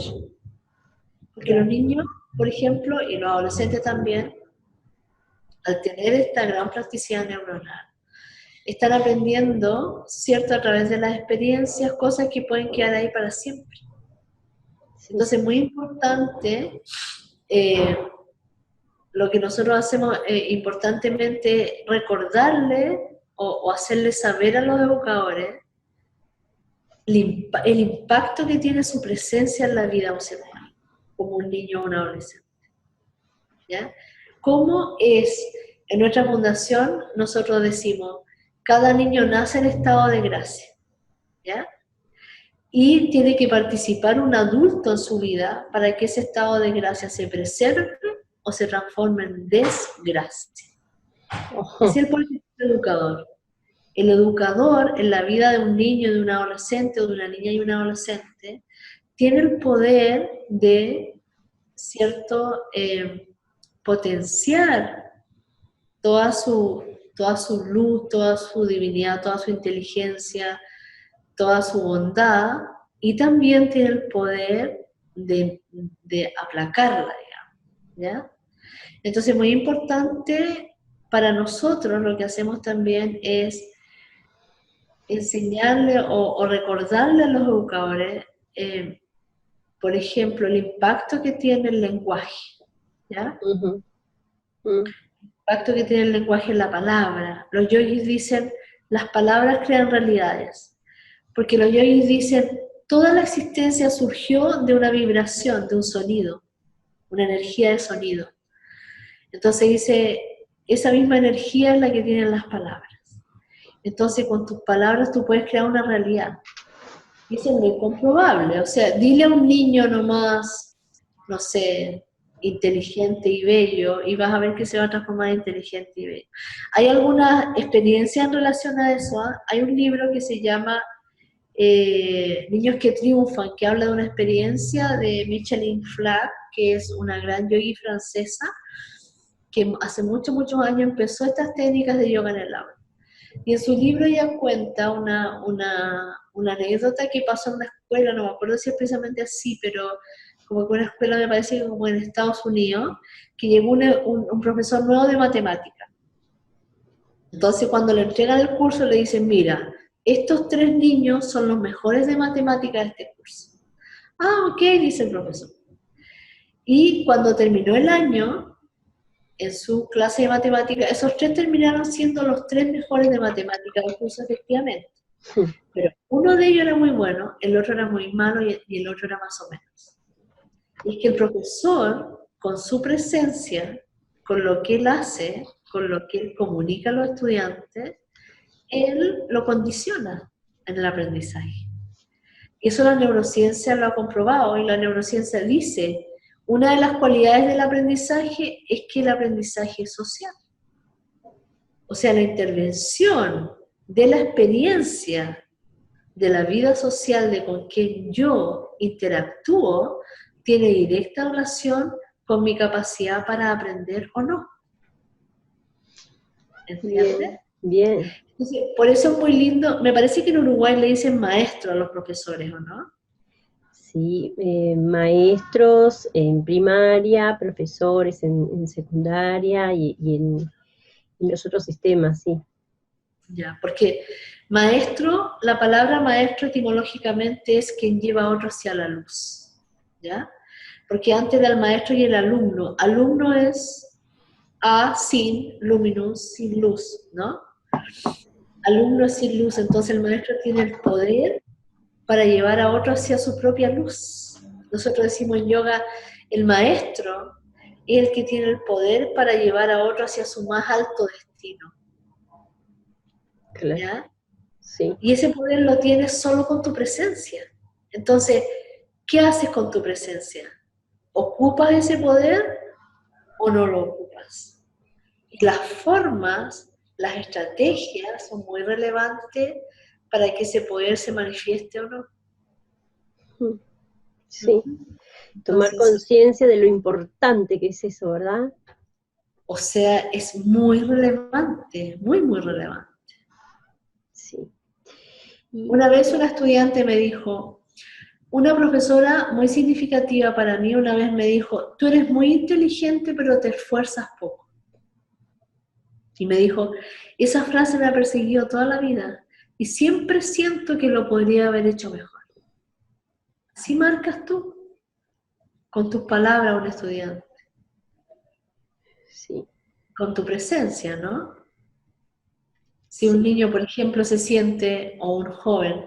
Porque los niños, por ejemplo, y los adolescentes también, al tener esta gran plasticidad neuronal, están aprendiendo, ¿cierto?, a través de las experiencias, cosas que pueden quedar ahí para siempre. Entonces, es muy importante, lo que nosotros hacemos importantemente, recordarle o hacerle saber a los educadores el impacto que tiene su presencia en la vida de un ser humano, como un niño o un adolescente. ¿Ya? ¿Cómo es? En nuestra fundación nosotros decimos, cada niño nace en estado de gracia, ¿ya? Y tiene que participar un adulto en su vida para que ese estado de gracia se preserve o se transforme en desgracia. Es el político educador. El educador en la vida de un niño, de un adolescente o de una niña y un adolescente tiene el poder de, ¿cierto?, potenciar toda su luz, toda su divinidad, toda su inteligencia, toda su bondad, y también tiene el poder de aplacarla, digamos, ¿ya? Entonces, muy importante para nosotros, lo que hacemos también es enseñarle o recordarle a los educadores, por ejemplo, el impacto que tiene el lenguaje, ¿ya? Impacto que tiene el lenguaje en la palabra. Los yogis dicen, las palabras crean realidades, porque los yogis dicen, toda la existencia surgió de una vibración, de un sonido, una energía de sonido. Entonces dice, esa misma energía es la que tienen las palabras. Entonces con tus palabras tú puedes crear una realidad. Y eso es muy comprobable. O sea, dile a un niño nomás, no sé, inteligente y bello, y vas a ver que se va a transformar en inteligente y bello. ¿Hay alguna experiencia en relación a eso? Hay un libro que se llama Niños que triunfan, que habla de una experiencia de Micheline Flack, que es una gran yogi francesa, que hace muchos, muchos años empezó estas técnicas de yoga en el aula. Y en su libro ella cuenta una anécdota que pasó en una escuela, no me acuerdo si es precisamente así, pero como que una escuela me parece como en Estados Unidos, que llegó un profesor nuevo de matemática. Entonces cuando le entregan el curso le dicen, mira, estos 3 niños son los mejores de matemática de este curso. Ah, ok, dice el profesor. Y cuando terminó el año, en su clase de matemática, esos 3 terminaron siendo los 3 mejores de matemática del curso, efectivamente. Pero uno de ellos era muy bueno, el otro era muy malo y el otro era más o menos. Y es que el profesor, con su presencia, con lo que él hace, con lo que él comunica a los estudiantes, él lo condiciona en el aprendizaje. Y eso la neurociencia lo ha comprobado, y la neurociencia dice, una de las cualidades del aprendizaje es que el aprendizaje es social. O sea, la intervención de la experiencia de la vida social de con quien yo interactúo tiene directa relación con mi capacidad para aprender o no. ¿Entiendes? Bien. Entonces, por eso es muy lindo, me parece que en Uruguay le dicen maestro a los profesores, ¿o no? Sí, maestros en primaria, profesores en secundaria y en los otros sistemas, sí. Ya, porque maestro, la palabra maestro etimológicamente es quien lleva a otro hacia la luz, ¿ya? Porque antes del maestro y el alumno es a sin luminous, sin luz, ¿no? Alumno es sin luz, entonces el maestro tiene el poder para llevar a otro hacia su propia luz. Nosotros decimos en yoga, el maestro es el que tiene el poder para llevar a otro hacia su más alto destino, Claro, ¿ya? sí. Y ese poder lo tienes solo con tu presencia. Entonces, ¿qué haces con tu presencia? ¿Ocupas ese poder o no lo ocupas? Y las formas, las estrategias son muy relevantes para que ese poder se manifieste o no. Sí, tomar Entonces, conciencia de lo importante que es eso, ¿verdad? o sea, es muy relevante, muy, muy relevante. Sí. Y, Una vez una estudiante me dijo, una profesora muy significativa para mí una vez me dijo, tú eres muy inteligente pero te esfuerzas poco. Y me dijo, esa frase me ha perseguido toda la vida y siempre siento que lo podría haber hecho mejor. Así marcas tú con tus palabras a un estudiante, sí, con tu presencia, ¿no? Si un sí, niño, por ejemplo, se siente, o un joven,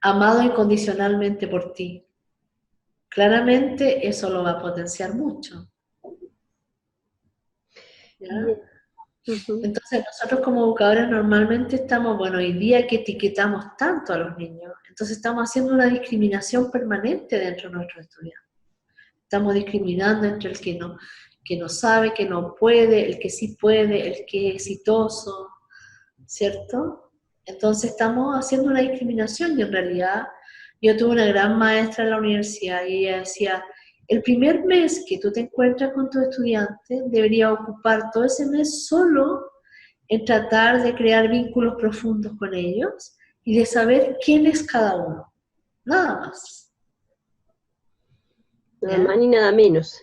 amado incondicionalmente por ti, claramente eso lo va a potenciar mucho, ¿ya? bien. Ujú. Entonces nosotros como educadores normalmente estamos, bueno, hoy día que etiquetamos tanto a los niños, entonces estamos haciendo una discriminación permanente dentro de nuestros estudiantes. Estamos discriminando entre el que no sabe, que no puede, el que sí puede, el que es exitoso, ¿cierto? Entonces estamos haciendo una discriminación y en realidad yo tuve una gran maestra en la universidad y ella decía, el primer mes que tú te encuentras con tu estudiante debería ocupar todo ese mes solo en tratar de crear vínculos profundos con ellos y de saber quién es cada uno, nada más, Nada más ¿ya? ni nada menos.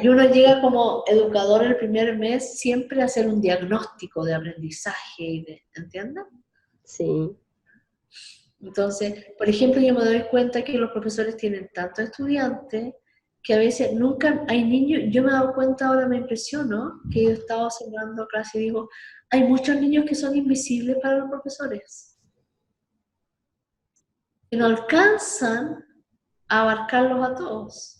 Y uno llega como educador el primer mes siempre a hacer un diagnóstico de aprendizaje, ¿entiendes? Sí, Entonces, por ejemplo, yo me doy cuenta que los profesores tienen tantos estudiantes que a veces nunca hay niños, yo me he dado cuenta ahora, me impresiono, que yo estaba observando clase y digo, hay muchos niños que son invisibles para los profesores, que no alcanzan a abarcarlos a todos.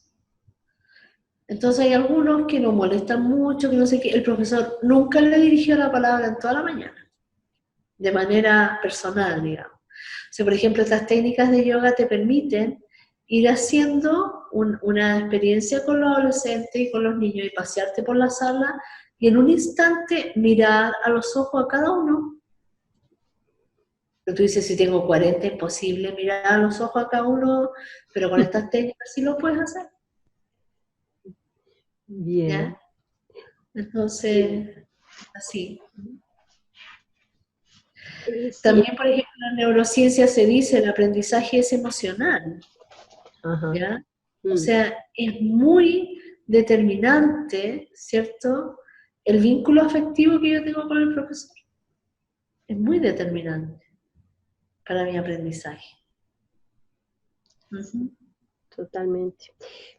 Entonces hay algunos que nos molestan mucho, que no sé qué, el profesor nunca le dirigió la palabra en toda la mañana, de manera personal, digamos. O sea, por ejemplo, estas técnicas de yoga te permiten ir haciendo una experiencia con los adolescentes y con los niños y pasearte por la sala y en un instante mirar a los ojos a cada uno. Pero tú dices, si tengo 40 es imposible mirar a los ojos a cada uno, pero con estas técnicas sí lo puedes hacer, bien. ¿ya? Entonces, Sí, así. sí. También, por ejemplo, en la neurociencia se dice el aprendizaje es emocional, Ajá. ¿ya? O Mm, sea, es muy determinante, ¿cierto? El vínculo afectivo que yo tengo con el profesor. Es muy determinante para mi aprendizaje. Ujú. totalmente.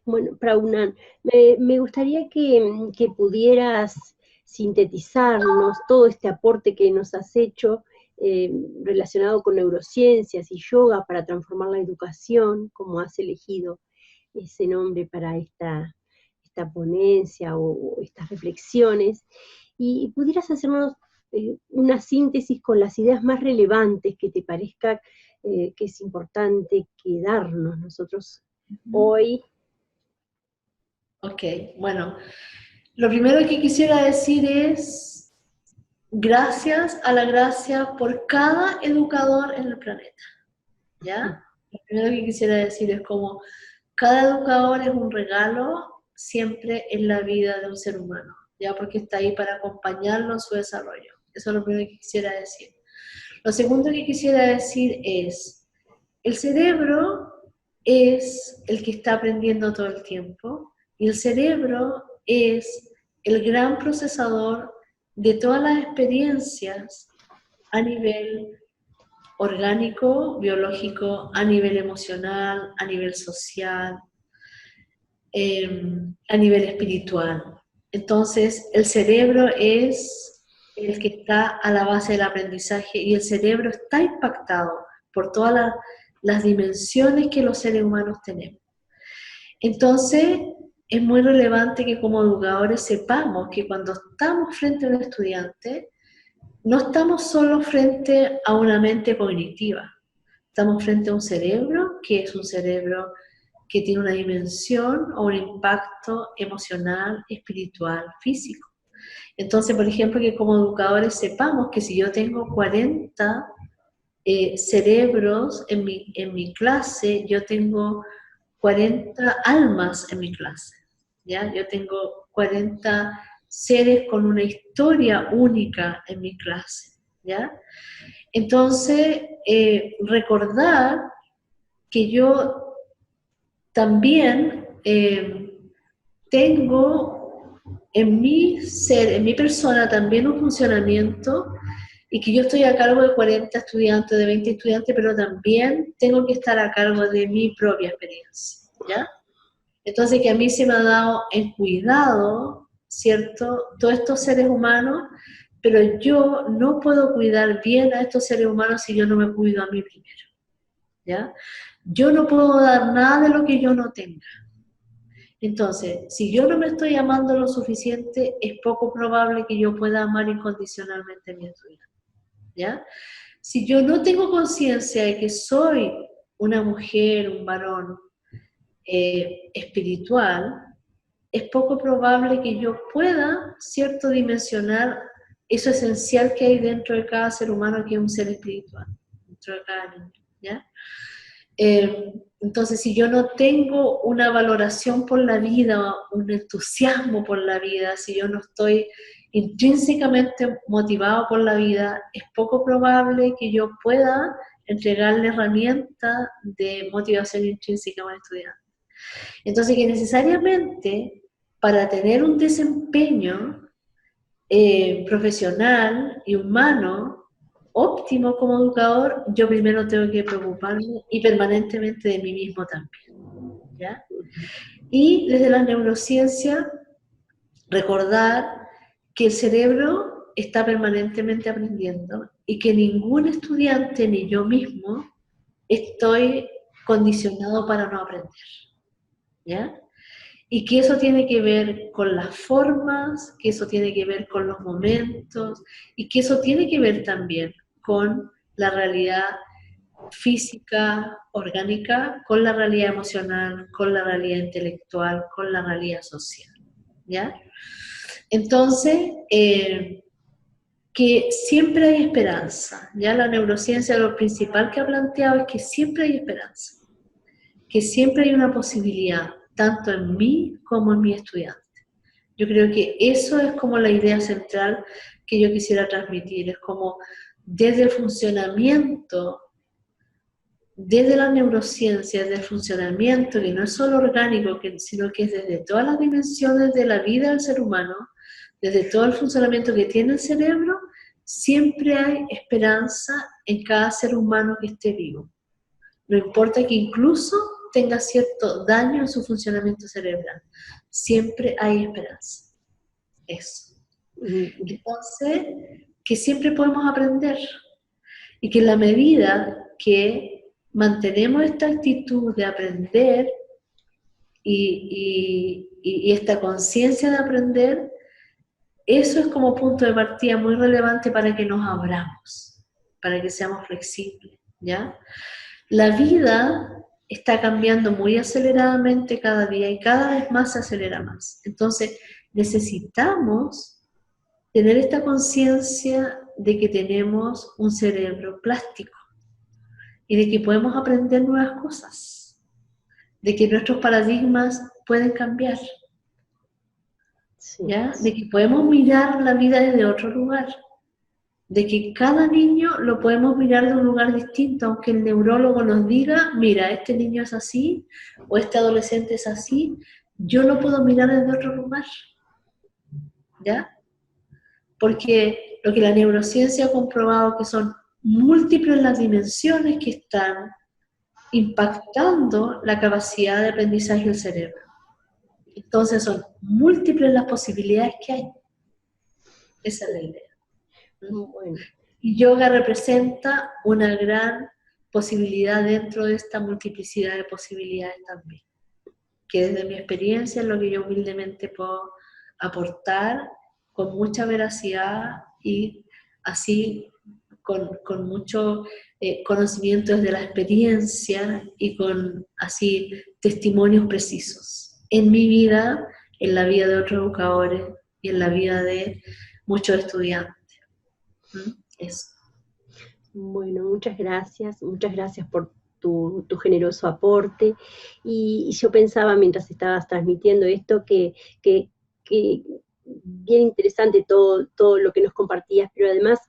Bueno, Praunan, me gustaría que pudieras sintetizarnos todo este aporte que nos has hecho relacionado con neurociencias y yoga para transformar la educación, como has elegido ese nombre para esta ponencia o estas reflexiones, y pudieras hacernos una síntesis con las ideas más relevantes que te parezca que es importante quedarnos nosotros Ujú. hoy. Ok, bueno, lo primero que quisiera decir es gracias a la gracia por cada educador en el planeta, ¿ya? Lo primero que quisiera decir es como cada educador es un regalo siempre en la vida de un ser humano, ¿ya? Porque está ahí para acompañarlo en su desarrollo. Eso es lo primero que quisiera decir. Lo segundo que quisiera decir es, el cerebro es el que está aprendiendo todo el tiempo y el cerebro es el gran procesador de todas las experiencias a nivel orgánico, biológico, a nivel emocional, a nivel social, a nivel espiritual. Entonces, el cerebro es el que está a la base del aprendizaje y el cerebro está impactado por todas las dimensiones que los seres humanos tenemos. Entonces, es muy relevante que como educadores sepamos que cuando estamos frente a un estudiante, no estamos solo frente a una mente cognitiva, estamos frente a un cerebro que es un cerebro que tiene una dimensión o un impacto emocional, espiritual, físico. Entonces, por ejemplo, que como educadores sepamos que si yo tengo 40 cerebros en mi clase, yo tengo 40 almas en mi clase, ¿ya? Yo tengo 40 seres con una historia única en mi clase, ¿ya? Entonces, recordar que yo también tengo en mi ser, en mi persona también un funcionamiento y que yo estoy a cargo de 40 estudiantes, de 20 estudiantes, pero también tengo que estar a cargo de mi propia experiencia, ¿ya? Entonces que a mí se me ha dado en cuidado, ¿cierto? Todos estos seres humanos, pero yo no puedo cuidar bien a estos seres humanos si yo no me cuido a mí primero, ¿ya? Yo no puedo dar nada de lo que yo no tenga. Entonces, si yo no me estoy amando lo suficiente, es poco probable que yo pueda amar incondicionalmente a mi estudiante, ¿ya? Si yo no tengo conciencia de que soy una mujer, un varón espiritual, es poco probable que yo pueda, cierto, dimensionar eso esencial que hay dentro de cada ser humano, que es un ser espiritual, dentro de cada niño, ¿ya? Entonces, si yo no tengo una valoración por la vida, un entusiasmo por la vida, si yo no estoy intrínsecamente motivado por la vida, es poco probable que yo pueda entregarle herramientas de motivación intrínseca a un estudiante. Entonces, que necesariamente para tener un desempeño profesional y humano óptimo como educador, yo primero tengo que preocuparme y permanentemente de mí mismo también, ¿ya? Y desde la neurociencia, recordar que el cerebro está permanentemente aprendiendo y que ningún estudiante ni yo mismo estoy condicionado para no aprender, ¿ya? Y que eso tiene que ver con las formas, que eso tiene que ver con los momentos y que eso tiene que ver también con la realidad física, orgánica, con la realidad emocional, con la realidad intelectual, con la realidad social, ¿ya? Entonces, que siempre hay esperanza, ¿ya? La neurociencia lo principal que ha planteado es que siempre hay esperanza, que siempre hay una posibilidad, tanto en mí como en mi estudiante. Yo creo que eso es como la idea central que yo quisiera transmitir, es como desde el funcionamiento, desde la neurociencia, desde el funcionamiento, que no es solo orgánico, sino que es desde todas las dimensiones de la vida del ser humano, desde todo el funcionamiento que tiene el cerebro, siempre hay esperanza en cada ser humano que esté vivo. No importa que incluso tenga cierto daño en su funcionamiento cerebral, siempre hay esperanza. Eso. Entonces, que siempre podemos aprender y que en la medida que mantenemos esta actitud de aprender y esta conciencia de aprender, eso es como punto de partida muy relevante para que nos abramos, para que seamos flexibles, ¿ya? La vida está cambiando muy aceleradamente cada día y cada vez más se acelera más. Entonces, necesitamos tener esta conciencia de que tenemos un cerebro plástico y de que podemos aprender nuevas cosas, de que nuestros paradigmas pueden cambiar, Sí, ¿ya? De que podemos mirar la vida desde otro lugar, de que cada niño lo podemos mirar de un lugar distinto, aunque el neurólogo nos diga, mira, este niño es así, o este adolescente es así, yo lo puedo mirar desde otro lugar, ¿ya? Porque lo que la neurociencia ha comprobado que son múltiples las dimensiones que están impactando la capacidad de aprendizaje del cerebro. Entonces son múltiples las posibilidades que hay. Esa es la idea. bueno, Y yoga representa una gran posibilidad dentro de esta multiplicidad de posibilidades también. Que desde mi experiencia es lo que yo humildemente puedo aportar con mucha veracidad y así con mucho conocimiento desde la experiencia y con así testimonios precisos en mi vida, en la vida de otros educadores y en la vida de muchos estudiantes. Eso. bueno, muchas gracias por tu generoso aporte. Y yo pensaba mientras estabas transmitiendo esto que bien interesante todo lo que nos compartías, pero además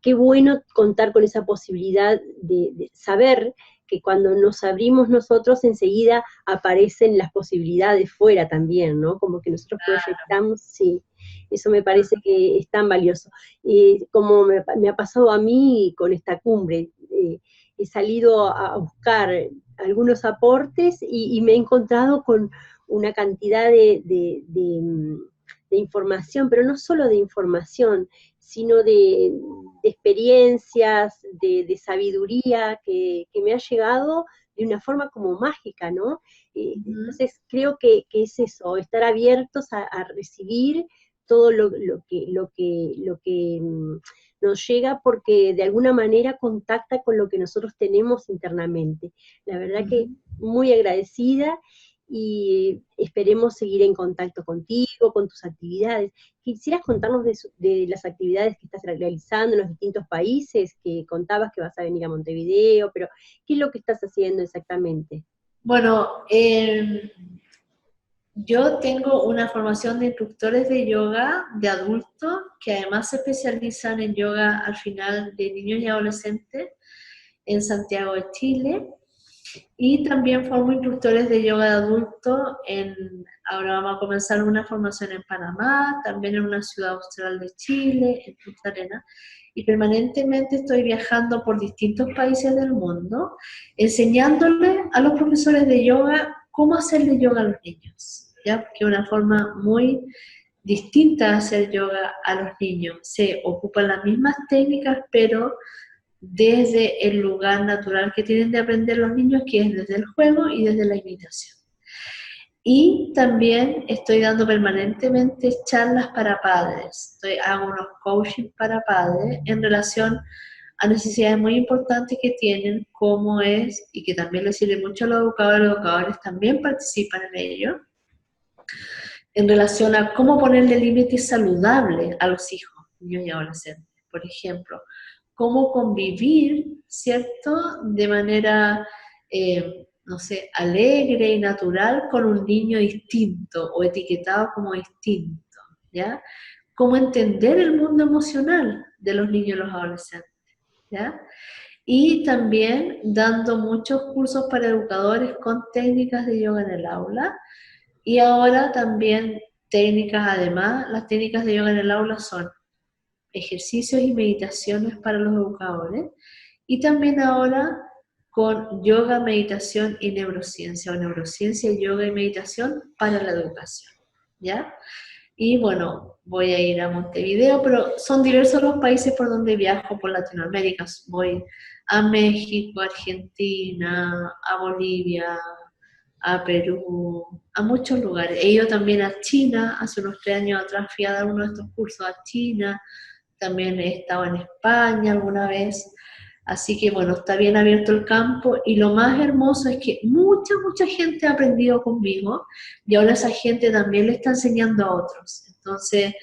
qué bueno contar con esa posibilidad de saber que cuando nos abrimos nosotros enseguida aparecen las posibilidades fuera también, ¿no? Como que nosotros proyectamos, sí, eso me parece que es tan valioso. Como me ha pasado a mí con esta cumbre, he salido a buscar algunos aportes y me he encontrado con una cantidad de información, pero no solo de información, sino de experiencias, de sabiduría que me ha llegado de una forma como mágica, ¿no? Entonces creo que es eso, estar abiertos a recibir todo lo que nos llega porque de alguna manera contacta con lo que nosotros tenemos internamente. La verdad que muy agradecida y esperemos seguir en contacto contigo, con tus actividades. ¿Quisieras contarnos de las actividades que estás realizando en los distintos países? Que contabas que vas a venir a Montevideo, pero ¿qué es lo que estás haciendo exactamente? Bueno, yo tengo una formación de instructores de yoga de adultos que además se especializan en yoga al final de niños y adolescentes en Santiago de Chile. Y también formo instructores de yoga de adultos ahora vamos a comenzar una formación en Panamá, también en una ciudad austral de Chile, en Punta Arenas, y permanentemente estoy viajando por distintos países del mundo, enseñándole a los profesores de yoga cómo hacerle yoga a los niños, ¿ya? Porque es una forma muy distinta de hacer yoga a los niños. Se ocupan las mismas técnicas, pero desde el lugar natural que tienen de aprender los niños, que es desde el juego y desde la imitación. Y también estoy dando permanentemente charlas para padres. Hago unos coaching para padres en relación a necesidades muy importantes que tienen, como es, y que también les sirve mucho a los educadores también participan en ello, en relación a cómo ponerle límites saludables a los hijos, niños y adolescentes. Por ejemplo, cómo convivir, ¿cierto?, de manera, no sé, alegre y natural con un niño distinto o etiquetado como distinto, ¿ya? Cómo entender el mundo emocional de los niños y los adolescentes, ¿ya? Y también dando muchos cursos para educadores con técnicas de yoga en el aula. Y ahora también técnicas, además, las técnicas de yoga en el aula son ejercicios y meditaciones para los educadores, y también ahora con yoga, meditación y neurociencia, o neurociencia, yoga y meditación para la educación, ¿ya? Y bueno, voy a ir a Montevideo, pero son diversos los países por donde viajo por Latinoamérica. Voy a México, a Argentina, a Bolivia, a Perú, a muchos lugares. He ido también a China, hace unos 3 años atrás fui a dar uno de estos cursos a China, también he estado en España alguna vez, Así que bueno, está bien abierto el campo y lo más hermoso es que mucha gente ha aprendido conmigo y ahora esa gente también le está enseñando a otros. Entonces,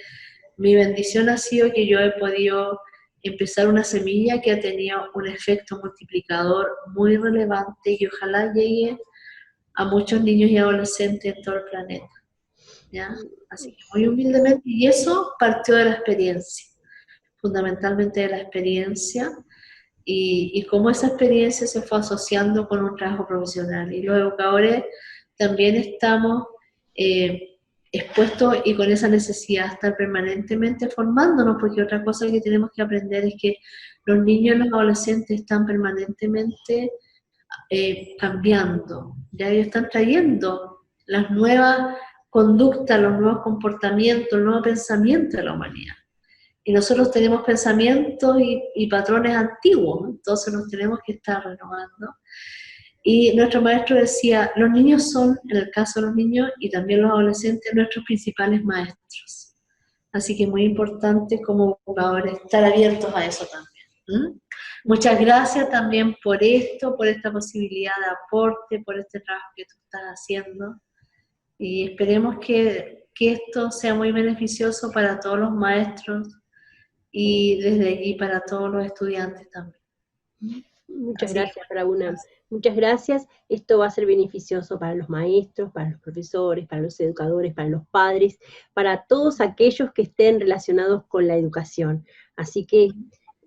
mi bendición ha sido que yo he podido empezar una semilla que ha tenido un efecto multiplicador muy relevante y ojalá llegue a muchos niños y adolescentes en todo el planeta, ¿ya? Así que muy humildemente, y eso partió de la experiencia, fundamentalmente de la experiencia, y cómo esa experiencia se fue asociando con un trabajo profesional. Y los educadores también estamos expuestos y con esa necesidad de estar permanentemente formándonos, porque otra cosa que tenemos que aprender es que los niños y los adolescentes están permanentemente cambiando, ya ellos están trayendo las nuevas conductas, los nuevos comportamientos, el nuevo pensamiento de la humanidad. Y nosotros tenemos pensamientos y patrones antiguos, entonces nos tenemos que estar renovando. Y nuestro maestro decía, los niños son, en el caso de los niños y también los adolescentes, nuestros principales maestros. Así que es muy importante como educadores estar abiertos a eso también. Muchas gracias también por esto, por esta posibilidad de aporte, por este trabajo que tú estás haciendo. Y esperemos que esto sea muy beneficioso para todos los maestros y desde allí para todos los estudiantes también. Muchas Así gracias, que, Praunam. Muchas gracias. Esto va a ser beneficioso para los maestros, para los profesores, para los educadores, para los padres, para todos aquellos que estén relacionados con la educación. Así que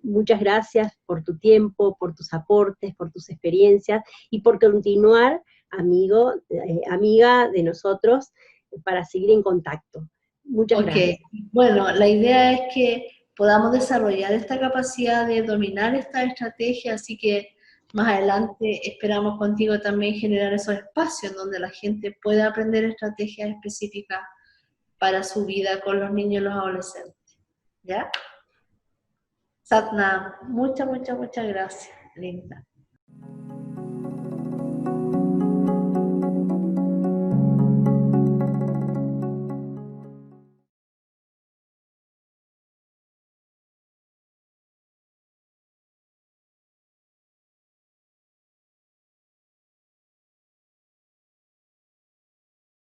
muchas gracias por tu tiempo, por tus aportes, por tus experiencias y por continuar, amiga de nosotros, para seguir en contacto. Muchas gracias. Bueno, la idea es que podamos desarrollar esta capacidad de dominar esta estrategia, así que más adelante esperamos contigo también generar esos espacios donde la gente pueda aprender estrategias específicas para su vida con los niños y los adolescentes. ¿Ya? Satnam, muchas gracias, linda.